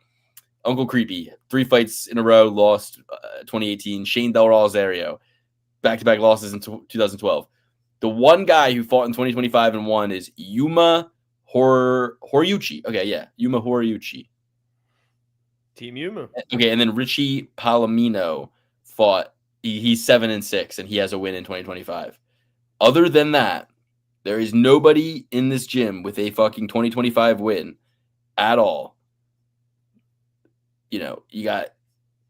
Uncle Creepy, 3 fights in a row, lost 2018. Shane Del Rosario, back-to-back losses in 2012. The one guy who fought in 2025 and won is Yuma Horiuchi. Okay, yeah, Yuma Horiuchi. Team Yuma. Okay, and then Richie Palomino fought. He's 7-6, and he has a win in 2025. Other than that, there is nobody in this gym with a fucking 2025 win at all. You know, you got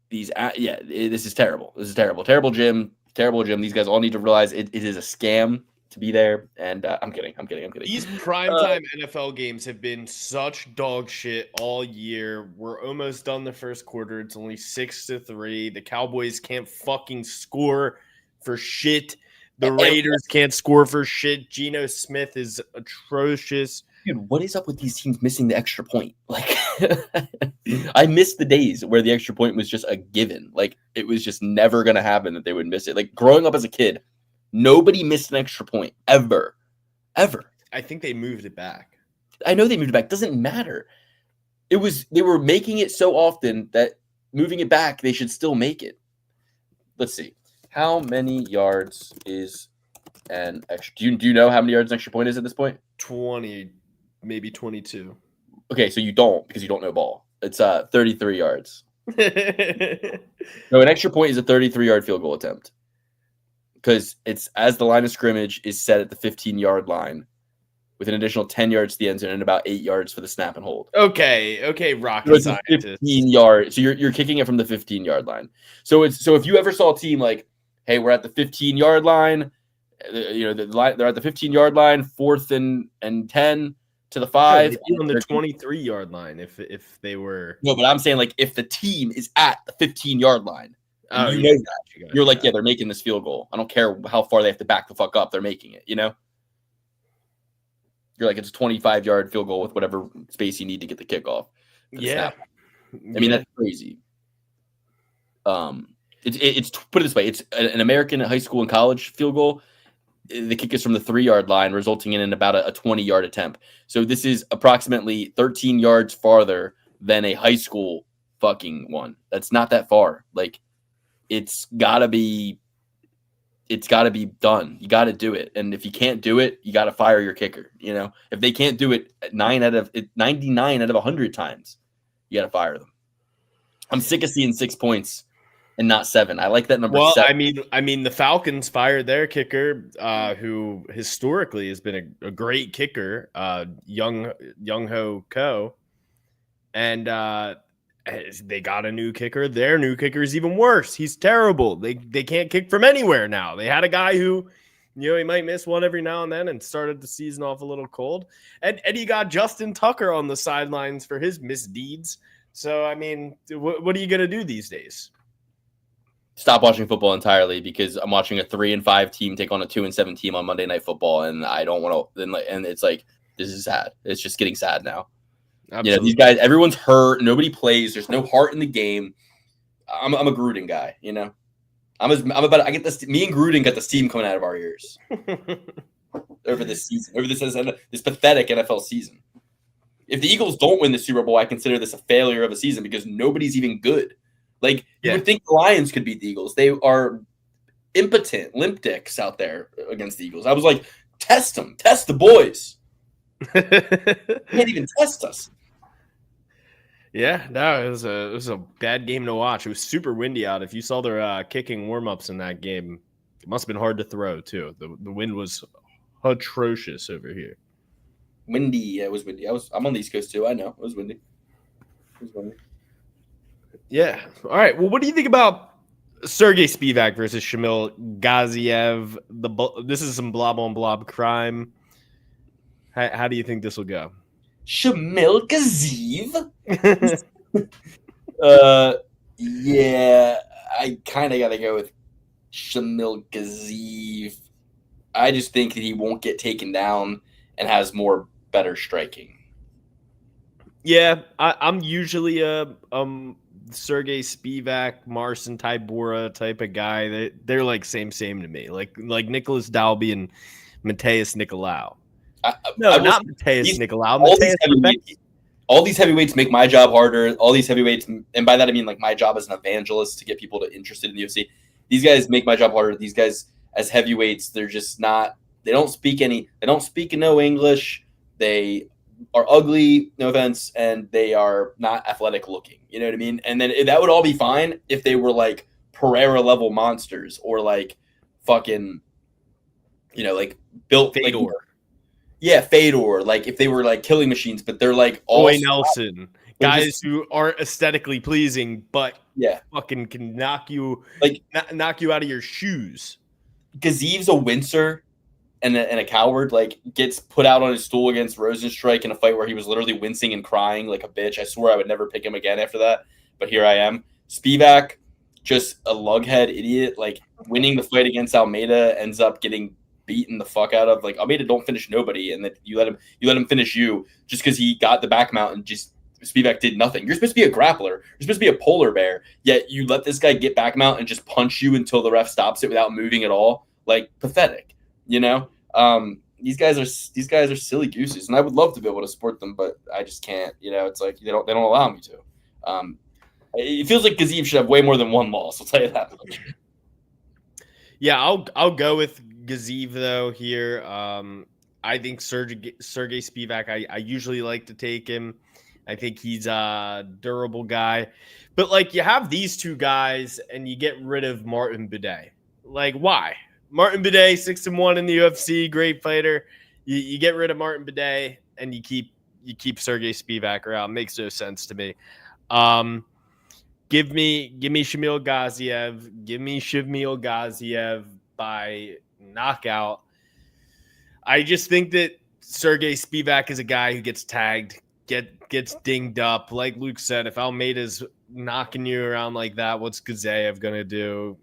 these. This is terrible. This is terrible. Terrible gym. These guys all need to realize it is a scam. to be there. And I'm kidding. These primetime NFL games have been such dog shit all year. We're almost done the first quarter. It's only 6-3. The Cowboys can't fucking score for shit. The Raiders can't score for shit. Geno Smith is atrocious. Dude, what is up with these teams missing the extra point? Like, I miss the days where the extra point was just a given. Like, it was just never going to happen that they would miss it. Like, growing up as a kid, nobody missed an extra point ever. I think they moved it back. I know they moved it back. Doesn't matter. They were making it so often that moving it back, they should still make it. Let's see. How many yards is an extra? Do you know how many yards an extra point is at this point? 20, maybe 22. Okay, so you don't because you don't know ball. It's 33 yards. No, an extra point is a 33-yard field goal attempt. Because it's as the line of scrimmage is set at the 15-yard line with an additional 10 yards to the end zone and about 8 yards for the snap and hold. Okay, rocket so scientist. 15 yards. So you're kicking it from the 15-yard line. So if you ever saw a team like, hey, we're at the 15-yard line, they're at the 15-yard line, 4th and 10 to the 5. They'd be on the 23-yard line if they were. No, but I'm saying like if the team is at the 15-yard line, Oh, you know that. You're like, yeah, they're making this field goal. I don't care how far they have to back the fuck up. They're making it, you know? You're like, it's a 25-yard field goal with whatever space you need to get the kickoff. Yeah. I mean, that's crazy. It's put it this way. It's an American high school and college field goal. The kick is from the 3-yard line, resulting in about a 20-yard attempt. So this is approximately 13 yards farther than a high school fucking one. That's not that far. Like, it's gotta be done. You gotta do it. And if you can't do it, you gotta fire your kicker. You know, if they can't do it 99 out of 100 times, you gotta fire them. I'm sick of seeing 6 points and not 7. I like that number. Well, 7. I mean, the Falcons fired their kicker, who historically has been a great kicker, Young Ho Ko, and they got a new kicker. Their new kicker is even worse. He's terrible. They can't kick from anywhere now. They had a guy who, he might miss one every now and then and started the season off a little cold. And you got Justin Tucker on the sidelines for his misdeeds. So, I mean, what are you going to do these days? Stop watching football entirely because I'm watching a 3-5 team take on a 2-7 team on Monday Night Football, and I don't want to. And it's like, this is sad. It's just getting sad now. Absolutely. These guys, everyone's hurt. Nobody plays. There's no heart in the game. I'm a Gruden guy. I'm about. I get this. Me and Gruden got the steam coming out of our ears over this season, over this pathetic NFL season. If the Eagles don't win the Super Bowl, I consider this a failure of a season because nobody's even good. Like, you would think the Lions could beat the Eagles. They are impotent, limp dicks out there against the Eagles. I was like, test them. Test the boys. You can't even test us. Yeah, no, it was a bad game to watch. It was super windy out. If you saw their kicking warm-ups in that game, it must have been hard to throw, too. The wind was atrocious over here. Windy. Yeah, it was windy. I'm on the East Coast, too. I know. It was windy. Yeah. All right. Well, what do you think about Sergey Spivak versus Shamil Gaziev? This is some blob on blob crime. How do you think this will go? Shamil Gaziev? Yeah, I kind of got to go with Shamil Gaziev. I just think that he won't get taken down and has better striking. Yeah, I'm usually a Sergey Spivak, Marcin Tybura type of guy. They're like same to me. Like Nicholas Dalby and Mateus Nicolau. Not Mateus Nicolau. All these heavyweights make my job harder. All these heavyweights, and by that I mean like my job as an evangelist to get people interested in the UFC. These guys make my job harder. These guys as heavyweights, they're just not. They don't speak no English. They are ugly, no offense, and they are not athletic looking. You know what I mean? And then that would all be fine if they were like Pereira level monsters or like fucking, like built Fedor. Like, yeah, Fedor. Like if they were like killing machines, but they're like all Roy Nelson, guys who aren't aesthetically pleasing, but fucking can knock you out of your shoes. Gaziev's a wincer. and a coward, like, gets put out on his stool against Rosenstrike in a fight where he was literally wincing and crying like a bitch. I swore I would never pick him again after that, but here I am. Spivak, just a lughead idiot, like, winning the fight against Almeida, ends up getting beaten the fuck out of. Like, Almeida don't finish nobody, and then you let him finish you just because he got the back mount and just Spivak did nothing. You're supposed to be a grappler. You're supposed to be a polar bear, yet you let this guy get back mount and just punch you until the ref stops it without moving at all. Like, pathetic, you know? These guys are silly gooses, and I would love to be able to support them, but I just can't. You know, it's like they don't allow me to. It feels like Gaziev should have way more than one loss. I'll tell you that much. Yeah, I'll go with Gaziev though here. I think Sergey Spivak. I usually like to take him. I think he's a durable guy, but like you have these two guys and you get rid of Martin Bidet. Like, why? Martin Bidet, 6-1 in the UFC, great fighter. You get rid of Martin Bidet and you keep Sergey Spivak around. Makes no sense to me. Give me Shamil Gaziev. Give me Shamil Gaziev by knockout. I just think that Sergey Spivak is a guy who gets tagged, gets dinged up. Like Luke said, if Almeida's knocking you around like that, what's Gaziev going to do?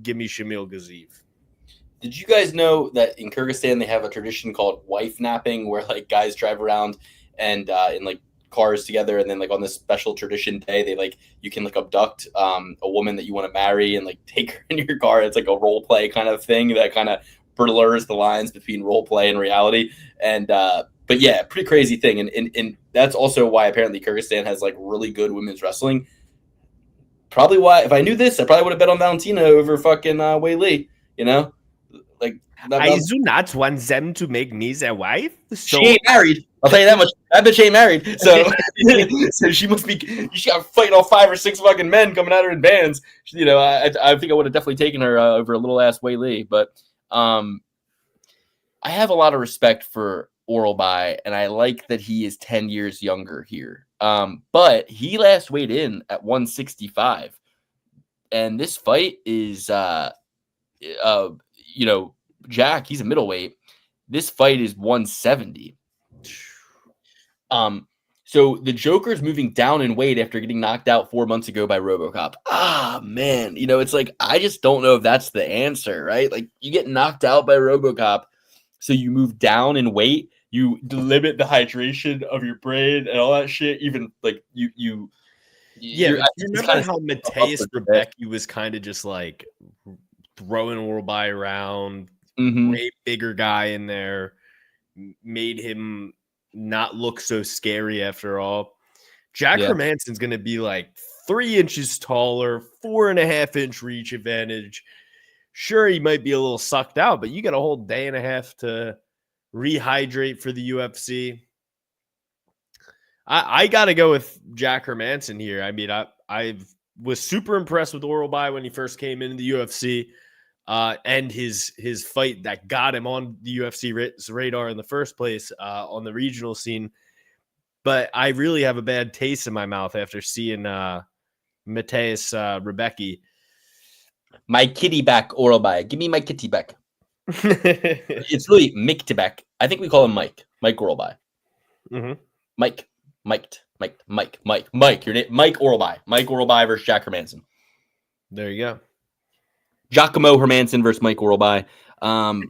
Give me Shamil Gaziev. Did you guys know that in Kyrgyzstan they have a tradition called wife napping, where like guys drive around and in like cars together, and then like on this special tradition day they like you can like abduct a woman that you want to marry and like take her in your car. It's like a role play kind of thing that kind of blurs the lines between role play and reality. And but yeah, pretty crazy thing. And that's also why apparently Kyrgyzstan has like really good women's wrestling. Probably why, if I knew this, I probably would have bet on Valentina over fucking Wei Li, you know? Like, I do not want them to make me their wife. So she ain't married. I'll tell you that much. That bitch ain't married. So, so she must be. She got fighting all 5 or 6 fucking men coming at her in bands. You know, I think I would have definitely taken her over a little ass Wei Li. But I have a lot of respect for Oralbai, and I like that he is 10 years younger here. But he last weighed in at 165, and this fight is you know, Jack, he's a middleweight. This fight is 170. So the Joker's moving down in weight after getting knocked out 4 months ago by RoboCop. Ah, man. You know, it's like, I just don't know if that's the answer, right? Like, you get knocked out by RoboCop, so you move down in weight, you limit the hydration of your brain and all that shit. Even like you remember how Mateus Rebecki was kind of just like throwing Oralbai around, way bigger guy in there, made him not look so scary after all. Jack Hermansson's going to be like 3 inches taller, 4.5-inch reach advantage. Sure, he might be a little sucked out, but you got a whole day and a half to rehydrate for the UFC. I got to go with Jack Hermansson here. I mean, I was super impressed with Oralbai when he first came into the UFC. And his fight that got him on the UFC radar in the first place on the regional scene. But I really have a bad taste in my mouth after seeing Mateus Rebecki. My kitty back Oralbai. Give me my kitty back. It's really Mick Tibak. I think we call him Mike. Mike Oralbai. Mike. Your name, Mike Oralbai. Mike Oralbai versus Jack Hermansson. There you go. Giacomo Hermansson versus Mike Oralbai. I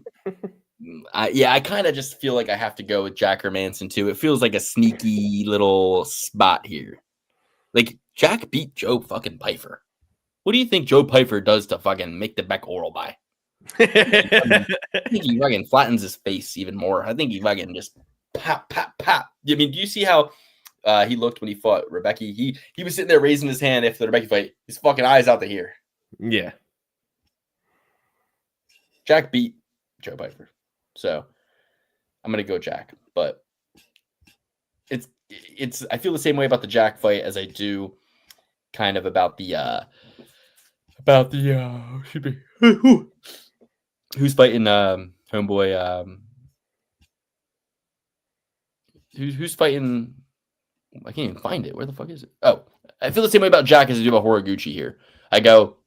kind of just feel like I have to go with Jack Hermansson too. It feels like a sneaky little spot here. Like, Jack beat Joe fucking Pyfer. What do you think Joe Pyfer does to fucking make the back Oralbai? I think he fucking flattens his face even more. I think he fucking just pop. I mean, do you see how he looked when he fought Rebecki? He was sitting there raising his hand after the Rebecki fight. His fucking eyes out to here. Yeah. Jack beat Joe Pyfer. So I'm gonna go Jack. But it's I feel the same way about the Jack fight as I do kind of about the who's fighting homeboy who's fighting. I can't even find it. Where the fuck is it? Oh, I feel the same way about Jack as I do about Horiguchi here. I go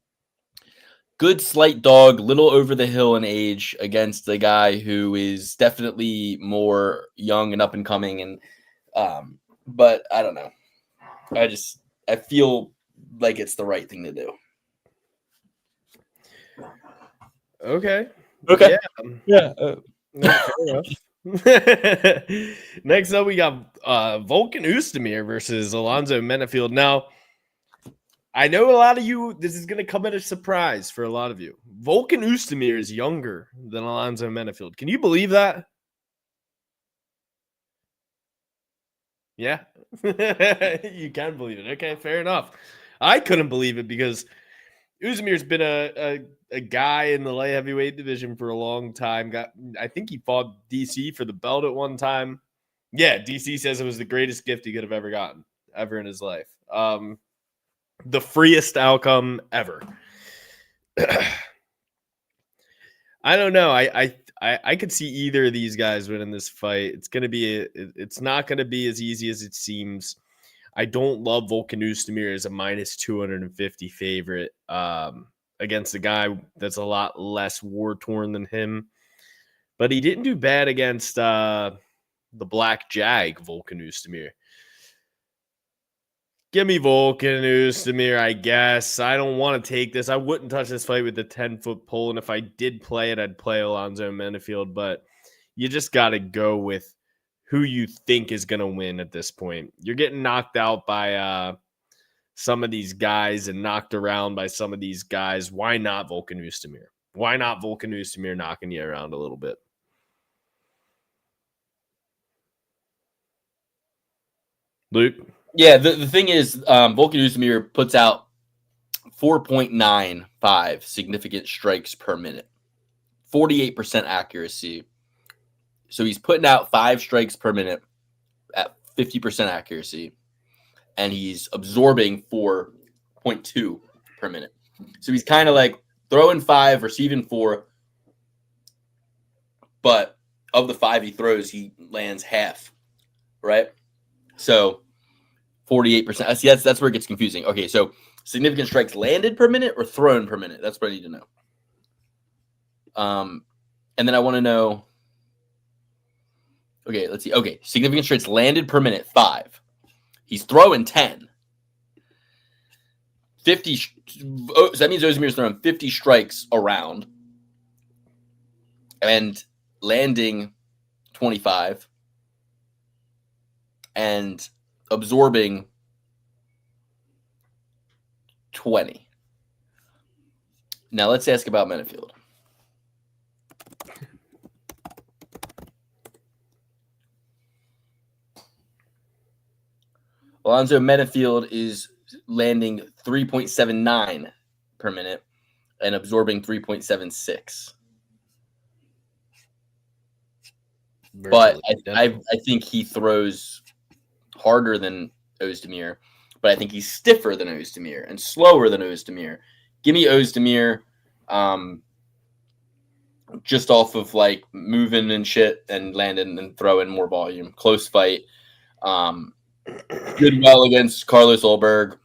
good slight dog, little over the hill in age against a guy who is definitely more young and up and coming. And but I don't know. I feel like it's the right thing to do. Okay. Okay. Yeah. Fair enough. Next up, we got Volkan Oezdemir versus Alonzo Menafield. Now, I know a lot of you, this is going to come as a surprise for a lot of you. Volkan Oezdemir is younger than Alonzo Menafield. Can you believe that? Yeah. You can believe it. Okay, fair enough. I couldn't believe it because Uzmir's been a guy in the light heavyweight division for a long time. I think he fought DC for the belt at one time. Yeah, DC says it was the greatest gift he could have ever gotten, ever in his life. The freest outcome ever. I don't know. I could see either of these guys winning this fight. It's not gonna be as easy as it seems. I don't love Volkan Oezdemir as a minus 250 favorite against a guy that's a lot less war-torn than him. But he didn't do bad against the Black Jag, Volkan Oezdemir. Give me Volkan Oezdemir, I guess. I don't want to take this. I wouldn't touch this fight with the 10-foot pole. And if I did play it, I'd play Alonzo Menafield. But you just got to go with who you think is going to win at this point. You're getting knocked out by some of these guys and knocked around by some of these guys. Why not Volkan Oezdemir? Why not Volkan Oezdemir knocking you around a little bit? Luke? Yeah, the thing is, Volkan Oezdemir puts out 4.95 significant strikes per minute, 48% accuracy. So he's putting out 5 strikes per minute at 50% accuracy, and he's absorbing 4.2 per minute. So he's kind of like throwing 5, receiving 4, but of the 5 he throws, he lands half, right? So 48%. See, that's where it gets confusing. Okay, so significant strikes landed per minute or thrown per minute? That's what I need to know. And then I want to know. Okay, let's see. Okay, significant strikes landed per minute, 5. He's throwing 10. 50. So that means Ozdemir's throwing 50 strikes around and landing 25 and absorbing 20. Now let's ask about Menafield. Alonzo Menafield is landing 3.79 per minute and absorbing 3.76. But I think he throws harder than Oezdemir, but I think he's stiffer than Oezdemir and slower than Oezdemir. Give me Oezdemir just off of like moving and shit and landing and throwing more volume. Close fight. Did well against Carlos Ulberg,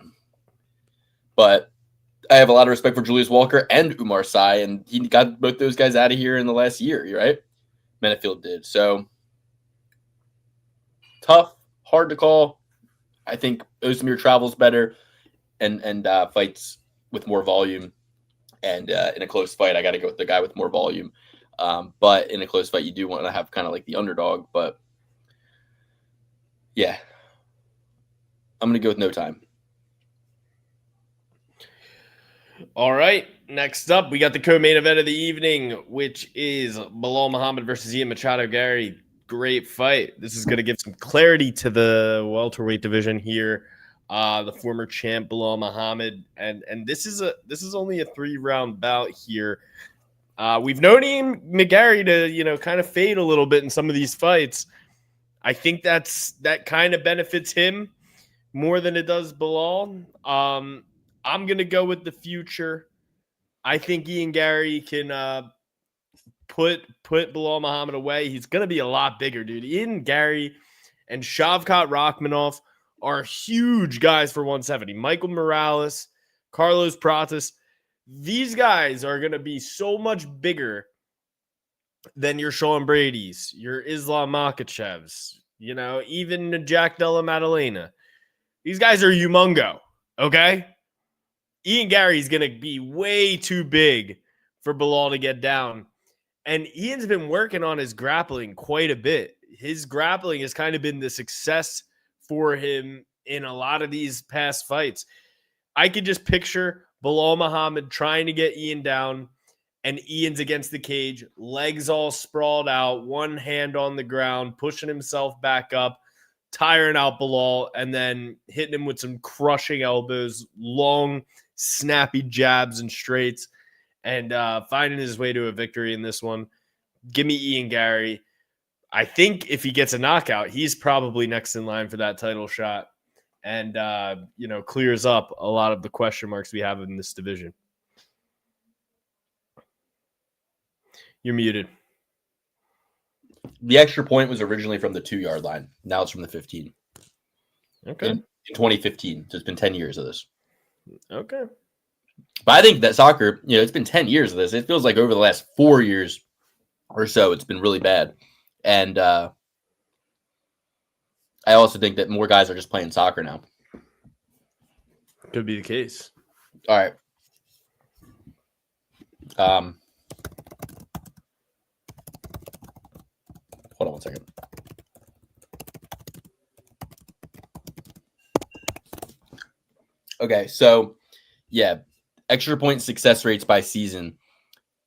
but I have a lot of respect for Julius Walker and Umar Sy, and he got both those guys out of here in the last year, right? Menafield did. So tough, hard to call. I think Oezdemir travels better and fights with more volume. And in a close fight, I got to go with the guy with more volume. But in a close fight, you do want to have kind of like the underdog. But yeah, I'm going to go with no time. All right. Next up, we got the co-main event of the evening, which is Bilal Muhammad versus Ian Machado Gary. Great fight. This is going to give some clarity to the welterweight division here. The former champ Bilal Muhammad, and this is only a 3-round bout here. We've known Ian McGarry to kind of fade a little bit in some of these fights. I think that kind of benefits him more than it does Bilal. I'm gonna go with the future. I think Ian Gary can put Bilal Muhammad away. He's gonna be a lot bigger, dude. Ian Gary and Shavkat Rakhmonov are huge guys for 170. Michael Morales, Carlos Pratas, these guys are going to be so much bigger than your Sean Brady's, your Islam Makachevs, even Jack Della Maddalena. These guys are humongo, okay? Ian Gary's going to be way too big for Bilal to get down. And Ian's been working on his grappling quite a bit. His grappling has kind of been the success for him in a lot of these past fights. I could just picture Bilal Muhammad trying to get Ian down, and Ian's against the cage, legs all sprawled out, one hand on the ground, pushing himself back up, tiring out Bilal, and then hitting him with some crushing elbows, long, snappy jabs and straights, and finding his way to a victory in this one. Give me Ian Gary. I think if he gets a knockout, he's probably next in line for that title shot and, clears up a lot of the question marks we have in this division. You're muted. The extra point was originally from the 2-yard line. Now it's from the 15. Okay. In 2015. So it's been 10 years of this. Okay. But I think that soccer, it's been 10 years of this. It feels like over the last 4 years or so, it's been really bad. And I also think that more guys are just playing soccer now. Could be the case. All right. Hold on one second. Okay, so yeah, extra point success rates by season.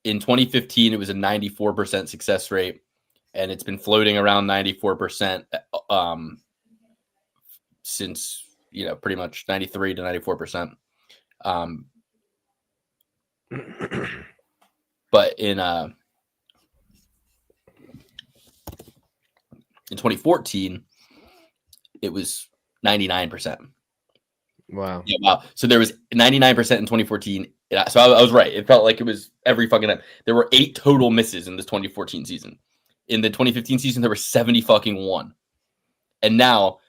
In 2015, it was a 94% success rate, and it's been floating around 94% since, pretty much 93 to 94%. But in 2014, it was 99%. Wow. Yeah, wow. So there was 99% in 2014. So I was right. It felt like it was every fucking time. There were 8 total misses in this 2014 season. In the 2015 season, there were 71. And now,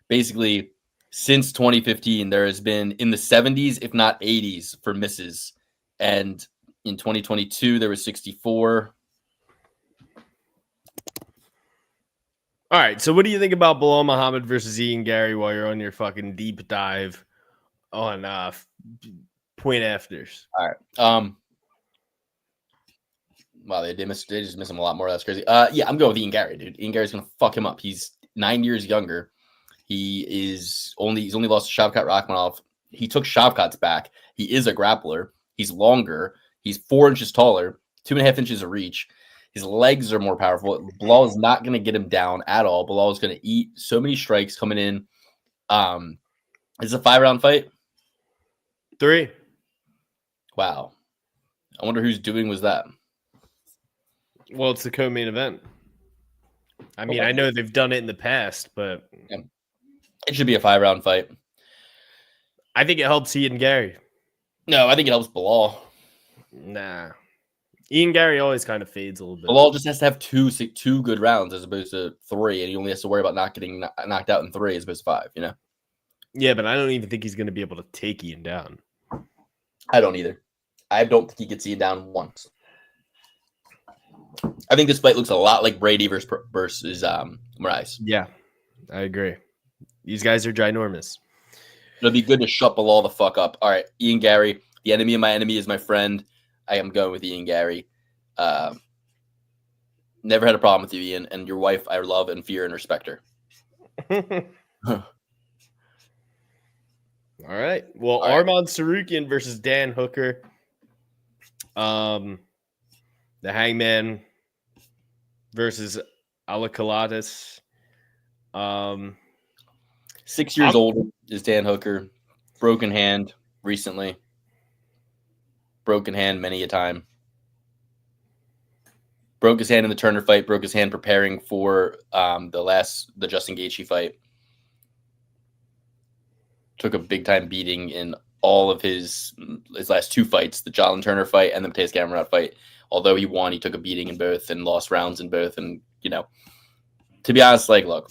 basically, since 2015, there has been in the 70s, if not 80s, for misses. And in 2022, there was 64. All right. So what do you think about Bilal Muhammad versus Ian Gary while you're on your fucking deep dive on point afters? All right. Wow, they just miss him a lot more. That's crazy. Yeah, I'm going with Ian Gary, dude. Ian Gary's gonna fuck him up. He's 9 years younger. He's only lost to Shavkat Rakhmonov. He took Shavkat's back. He is a grappler. He's longer. He's 4 inches taller, 2.5 inches of reach. His legs are more powerful. Bilal is not going to get him down at all. Bilal is going to eat so many strikes coming in. It's a 5-round fight. 3. Wow. I wonder whose doing was that. Well, it's the co-main event. I mean, Okay. I know they've done it in the past, but Yeah. It should be a 5-round fight. I think it helps Ian Gary. No, I think it helps Bilal. Nah. Ian Gary always kind of fades a little bit. Bilal just has to have two good rounds as opposed to 3, and he only has to worry about not getting knocked out in 3 as opposed to 5, Yeah, but I don't even think he's going to be able to take Ian down. I don't either. I don't think he gets Ian down once. I think this fight looks a lot like Brady versus Moraes. Yeah, I agree. These guys are ginormous. It'll be good to shut Bilal the fuck up. All right, Ian Gary, the enemy of my enemy is my friend. I am going with Ian Gary. Never had a problem with you, Ian, and your wife I love and fear and respect her. All right. Well, All right. Arman Tsarukyan versus Dan Hooker. The Hangman versus Alakalatis. 6 years old is Dan Hooker. Broken hand recently. Broken hand many a time. Broke his hand in the Turner fight. Broke his hand preparing for the Justin Gaethje fight. Took a big time beating in all of his last 2 fights, the Jalen Turner fight and the Mateus Gamrot fight. Although he won, he took a beating in both and lost rounds in both. And, to be honest, look,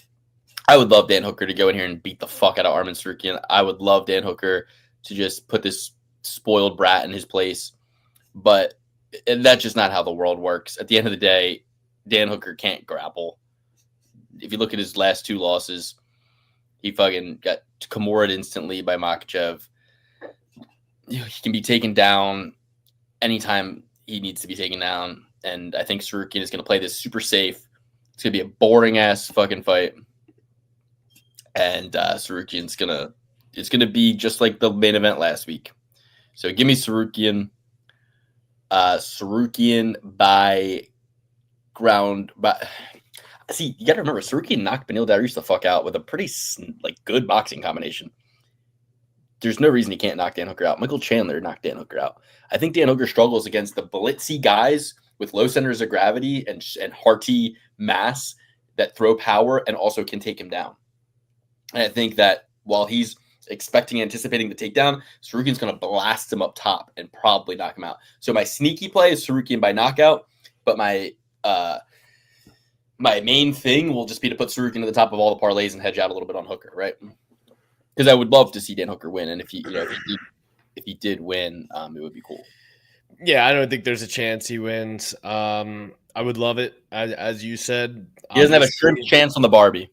I would love Dan Hooker to go in here and beat the fuck out of Arman Tsarukyan. I would love Dan Hooker to just put this spoiled brat in his place. But that's just not how the world works. At the end of the day, Dan Hooker can't grapple. If you look at his last 2 losses, he fucking got Kimura'd instantly by Makhachev. He can be taken down anytime he needs to be taken down. And I think Tsarukyan is going to play this super safe. It's going to be a boring-ass fucking fight. And Tsarukyan's it's going to be just like the main event last week. So give me Tsarukyan. Tsarukyan by ground. See, you got to remember, Tsarukyan knocked Beneil Dariush the fuck out with a pretty good boxing combination. There's no reason he can't knock Dan Hooker out. Michael Chandler knocked Dan Hooker out. I think Dan Hooker struggles against the blitzy guys with low centers of gravity and hearty mass that throw power and also can take him down. And I think that while he's anticipating the takedown, Tsarukyan's going to blast him up top and probably knock him out. So my sneaky play is Tsarukyan by knockout, but my main thing will just be to put Tsarukyan at the top of all the parlays and hedge out a little bit on Hooker, right? Because I would love to see Dan Hooker win, and if he did win, it would be cool. Yeah, I don't think there's a chance he wins. I would love it, as you said. He doesn't have a shrimp's chance on the Barbie.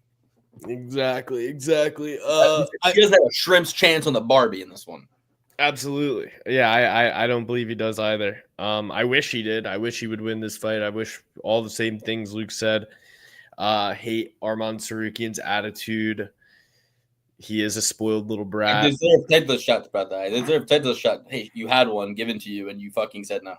Exactly. He doesn't have a shrimp's chance on the Barbie in this one. Absolutely. Yeah, I don't believe he does either. I wish he did. I wish he would win this fight. I wish all the same things Luke said. Hate Arman Tsarukyan's attitude. He is a spoiled little brat. They deserve Tedless shots about that. They deserve Tedless shot. Hey, you had one given to you, and you fucking said no.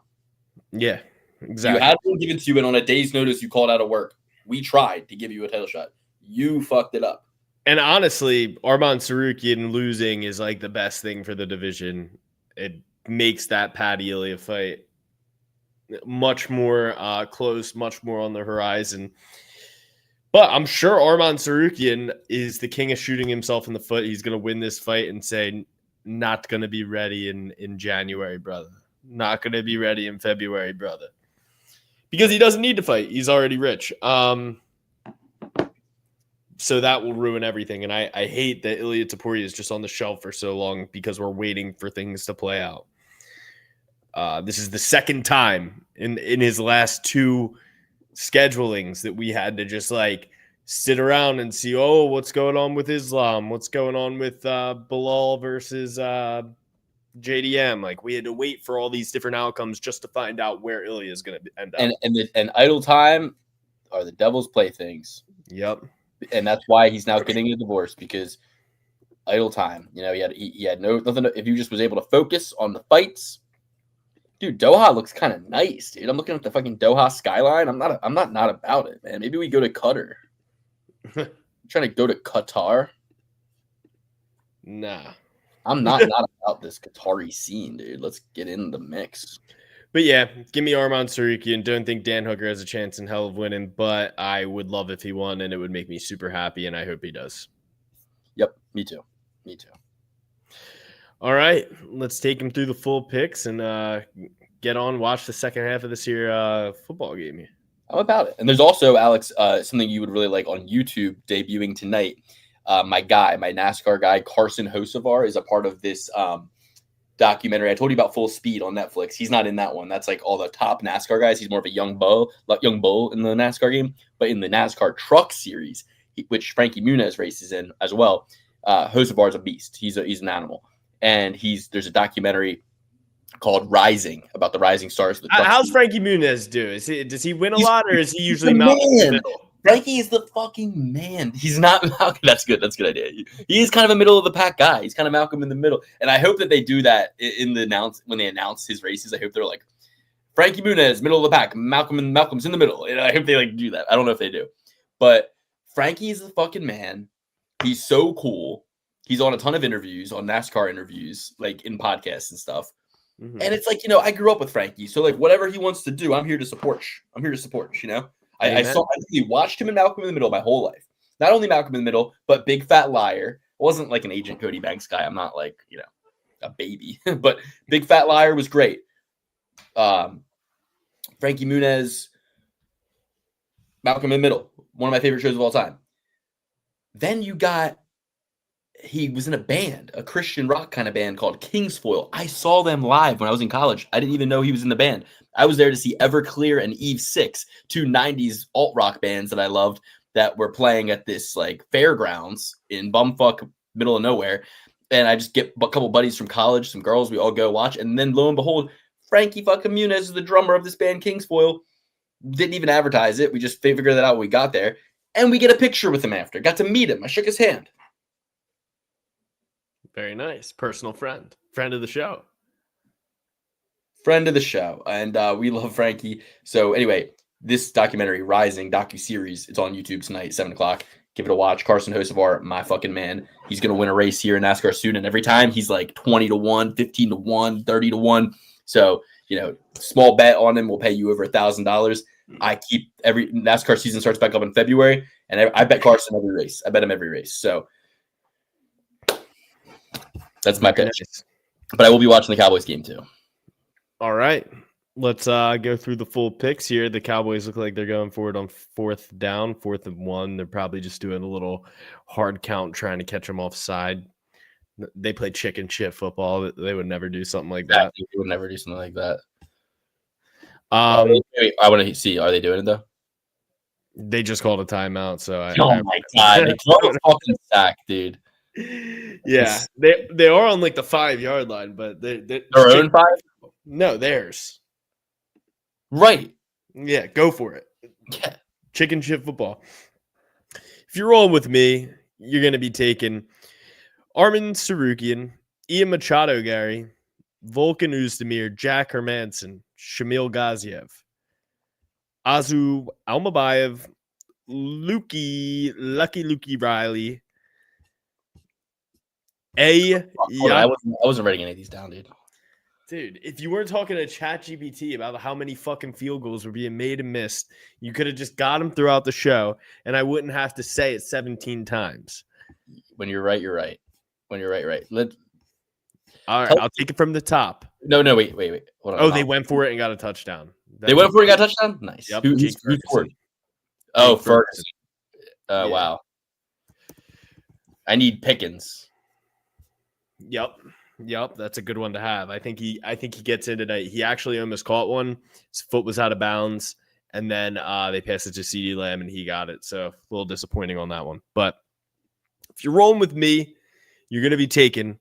Yeah, exactly. You had one given to you, and on a day's notice, you called out of work. We tried to give you a title shot. You fucked it up. And honestly, Arman Tsarukyan losing is like the best thing for the division. It makes that Paddy Ilya fight much more close, much more on the horizon. But I'm sure Arman Tsarukyan is the king of shooting himself in the foot. He's going to win this fight and say, not going to be ready in January, brother. Not going to be ready in February, brother. Because he doesn't need to fight. He's already rich. So that will ruin everything. And I hate that Ilia Topuria is just on the shelf for so long because we're waiting for things to play out. This is the second time in his last 2 schedulings that we had to just like sit around and see, what's going on with Islam? What's going on with Bilal versus JDM? Like we had to wait for all these different outcomes just to find out where Ilya is going to end up. And idle time are the devil's playthings. Yep. And that's why he's now getting a divorce, because idle time. You know, he had nothing. If he just was able to focus on the fights. Dude, Doha looks kind of nice, dude. I'm looking at the fucking Doha skyline. I'm not about it, man. Maybe we go to Qatar. I'm trying to go to Qatar. Nah. I'm not about this Qatari scene, dude. Let's get in the mix. But yeah, give me Arman Tsarukyan. Don't think Dan Hooker has a chance in hell of winning, but I would love if he won, and it would make me super happy, and I hope he does. Yep, me too. All right, let's take him through the full picks and watch the second half of this year football game here. How about it? And there's also, Alex, something you would really like on YouTube debuting tonight. My NASCAR guy, Carson Hocevar, is a part of this documentary. I told you about Full Speed on Netflix. He's not in that one. That's like all the top NASCAR guys. He's more of a young bull in the NASCAR game. But in the NASCAR Truck Series, which Frankie Muniz races in as well, Hocevar is a beast. He's an animal. And there's a documentary called Rising about the rising stars of the truck. How's Frankie Muniz do? Does he win a lot, or is he usually Malcolm in the middle? Frankie is the fucking man. He's not Malcolm. That's good. That's a good idea. He is kind of a middle of the pack guy. He's kind of Malcolm in the middle. And I hope that they do that when they announce his races. I hope they're like Frankie Muniz, middle of the pack. Malcolm's in the middle. And I hope they do that. I don't know if they do, but Frankie is the fucking man. He's so cool. He's on a ton of interviews, on NASCAR interviews, like in podcasts and stuff. Mm-hmm. And it's like, I grew up with Frankie. So like whatever he wants to do, I'm here to support. I watched him in Malcolm in the Middle my whole life. Not only Malcolm in the Middle, but Big Fat Liar. I wasn't like an Agent Cody Banks guy. I'm not like, a baby. But Big Fat Liar was great. Frankie Muniz, Malcolm in the Middle, one of my favorite shows of all time. Then you got he was in a band, a Christian rock kind of band called Kingsfoil. I saw them live when I was in college. I didn't even know he was in the band. I was there to see Everclear and Eve 6, two 90s alt rock bands that I loved that were playing at this like fairgrounds in bumfuck middle of nowhere. And I just get a couple buddies from college, some girls, we all go watch. And then lo and behold, Frankie fucking Muniz is the drummer of this band Kingsfoil. Didn't even advertise it. We just figured that out when we got there. And we get a picture with him after. Got to meet him. I shook his hand. Very nice. Personal friend. Friend of the show. Friend of the show. And we love Frankie. So anyway, this documentary, Rising docuseries, it's on YouTube tonight, 7 o'clock. Give it a watch. Carson Hocevar, my fucking man. He's going to win a race here in NASCAR soon. And every time he's like 20-1, 15-1, 30-1. So, small bet on him will pay you over $1,000. I keep every NASCAR season starts back up in February. And I bet Carson every race. I bet him every race. So that's my pitch. But I will be watching the Cowboys game too. All right. Let's go through the full picks here. The Cowboys look like they're going for it on 4th down, 4th and 1. They're probably just doing a little hard count, trying to catch them offside. They play chicken shit football. They would never do something like that. They would never do something like that. Wait, I want to see. Are they doing it though? They just called a timeout. So Oh my god! They called a fucking sack, dude. Yeah, they are on like the 5-yard line, but they're Their own 5? No, theirs. Right. Yeah, go for it. Yeah. Chicken shit football. If you're rolling with me, you're going to be taking Armin Tsarukyan, Ian Machado, Gary, Volkan Uzdemir, Jack Hermanson, Shamil Gaziev, Azu Almabayev, Lucky Riley, I wasn't writing any of these down, dude. Dude, if you weren't talking to ChatGPT about how many fucking field goals were being made and missed, you could have just got them throughout the show, and I wouldn't have to say it 17 times. When you're right, you're right. When you're right, right. All right, I'll take it from the top. No, wait. Hold on. Oh, they went for it and got a touchdown. They went for it and got a touchdown? Nice. Yep, Who scored? Oh, Ferguson. Yeah. Wow. I need Pickens. Yep, that's a good one to have. I think he gets in tonight. He actually almost caught one. His foot was out of bounds, and then they passed it to CeeDee Lamb, and he got it. So a little disappointing on that one. But if you're rolling with me, you're going to be taken.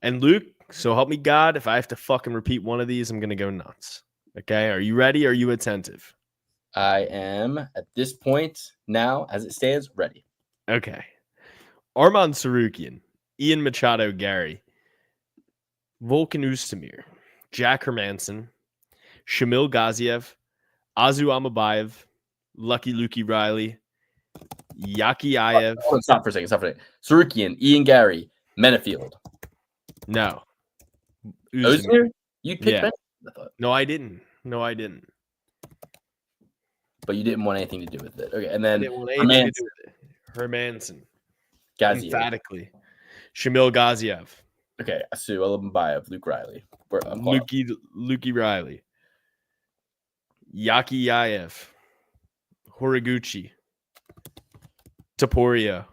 And Luke, so help me God, if I have to fucking repeat one of these, I'm going to go nuts. Okay, are you ready? Are you attentive? I am, at this point now, as it stands, ready. Okay. Armand Tsarukyan, Ian Machado, Gary, Volkan Uzdemir, Jack Hermanson, Shamil Gaziev, Azu Amabayev, Lucky Riley, Yaki Ayev. Stop for a second. Tsarukyan, Ian Gary, Menefield. No. Uzdemir? You picked Yeah. I thought. No, I didn't. But you didn't want anything to do with it. Okay, and then Hermanson. Gaziev. Emphatically. Shamil Gaziev. Okay, Asu Alambayev, Luke Riley. Lukey Riley. Yaki Ayev. Horiguchi. Taporia.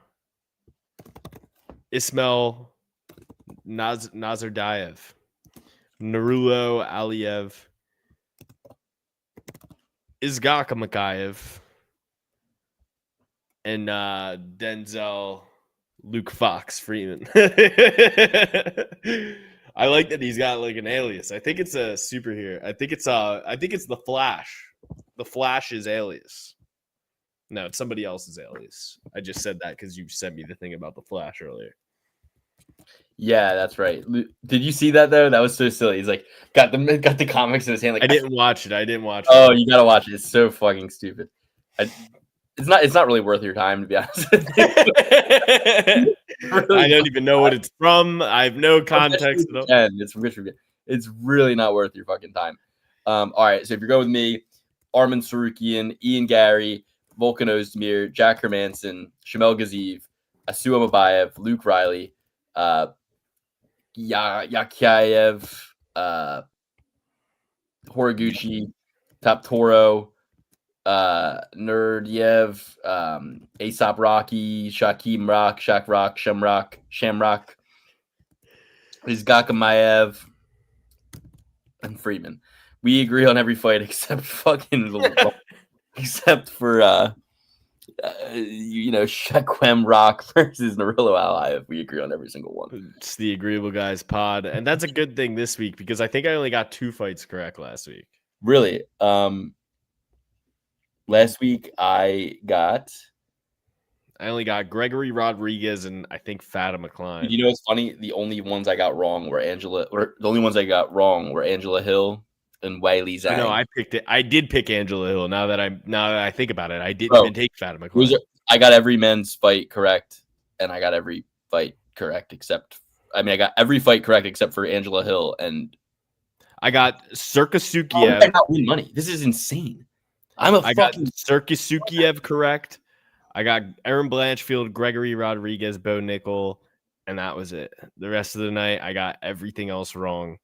Ismail Nazardayev. Narulo Aliyev. Izgaka Makayev. And Denzel Luke Fox Freeman. I like that he's got like an alias. I think it's a superhero. I think it's the Flash. The Flash's alias. No, it's somebody else's alias. I just said that because you sent me the thing about the Flash earlier. Yeah, that's right. Did you see that though? That was so silly. He's like got the comics in his hand. Like I didn't watch it. Oh, you gotta watch it. It's so fucking stupid. It's not really worth your time, to be honest. I don't even know what it's from. I have no context. It's really not worth your fucking time. All right, so if you're going with me, Armin Tsarukyan, Ian Gary, Volkan Ozdemir, Jack Hermanson, Shamel Gaziev, Asu Amabayev, Luke Riley, Yakyaev, Horiguchi, Top Toro, Nerdyev, Aesop Rocky, Shakim Rock, Shak Rock, Shamrock, Rizgakamayev, and Freeman. We agree on every fight except except for Shaquem Rock versus Narillo Alayev. We agree on every single one. It's the Agreeable Guys pod, and that's a good thing this week because I think I only got 2 fights correct last week. Really? Last week I only got Gregory Rodriguez and I think Fatima Klein. You know what's funny? The only ones I got wrong were Angela Hill and Weili Zhang. No, I picked it. I did pick Angela Hill. Now that I think about it, I didn't even take Fatima Klein. I got every men's fight correct, and I got every fight correct I got every fight correct except for Angela Hill, and I got Tsarukyan. I got win money. This is insane. I got Tsarukyan correct. I got Aaron Blanchfield, Gregory Rodriguez, Bo Nickel, and that was it. The rest of the night, I got everything else wrong.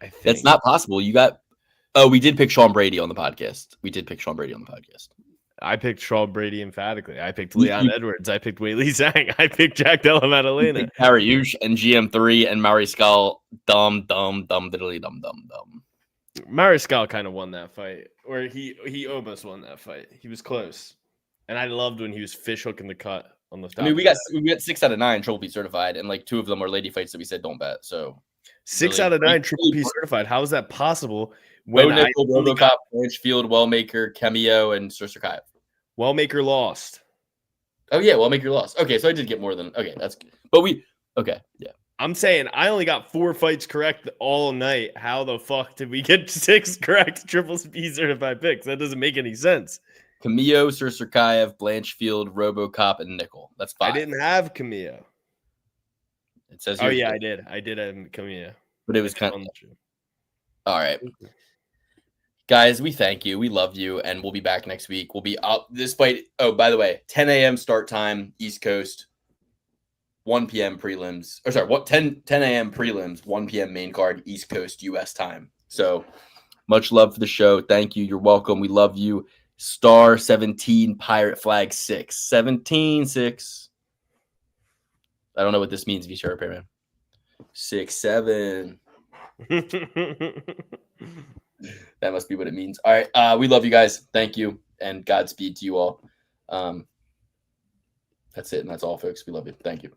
I think that's not possible. We did pick Sean Brady on the podcast. I picked Sean Brady emphatically. I picked Leon Edwards. I picked Weili Zhang. I picked Jack Della Maddalena. Kariush and GM3 and Mariscal. Dumb. Mariscal kind of won that fight, or he almost won that fight. He was close, and I loved when he was fish hooking the cut on the top. I mean, we got 6 out of 9 Triple P certified, and like 2 of them are lady fights that we said don't bet. So 6 out of 9 Triple P certified. How is that possible? When Robocop, Blanchfield, Wellmaker, Cameo, and Tsarukyan. Wellmaker lost. Oh yeah, Wellmaker lost. Okay, so I did get more than that's good. But yeah. I'm saying I only got 4 fights correct all night. How the fuck did we get 6 correct Triple P certified picks? That doesn't make any sense. Cameo, Tsarukyan, Blanchfield, Robocop, and Nickel. That's 5. I didn't have Cameo. It says. Oh yeah, I did. I did have Cameo. But it was kind of. All right. Guys, we thank you. We love you. And we'll be back next week. We'll be up this fight. Oh, by the way, 10 a.m. start time, East Coast, 1 p.m. prelims. Or sorry, 10 a.m. prelims, 1 p.m. main card, East Coast, U.S. time. So much love for the show. Thank you. You're welcome. We love you. Star 17, Pirate Flag 6. 17-6. I don't know what this means if you share a pair, man. 6-7. That must be what it means. All right. We love you guys. Thank you. And Godspeed to you all. That's it. And that's all, folks. We love you. Thank you.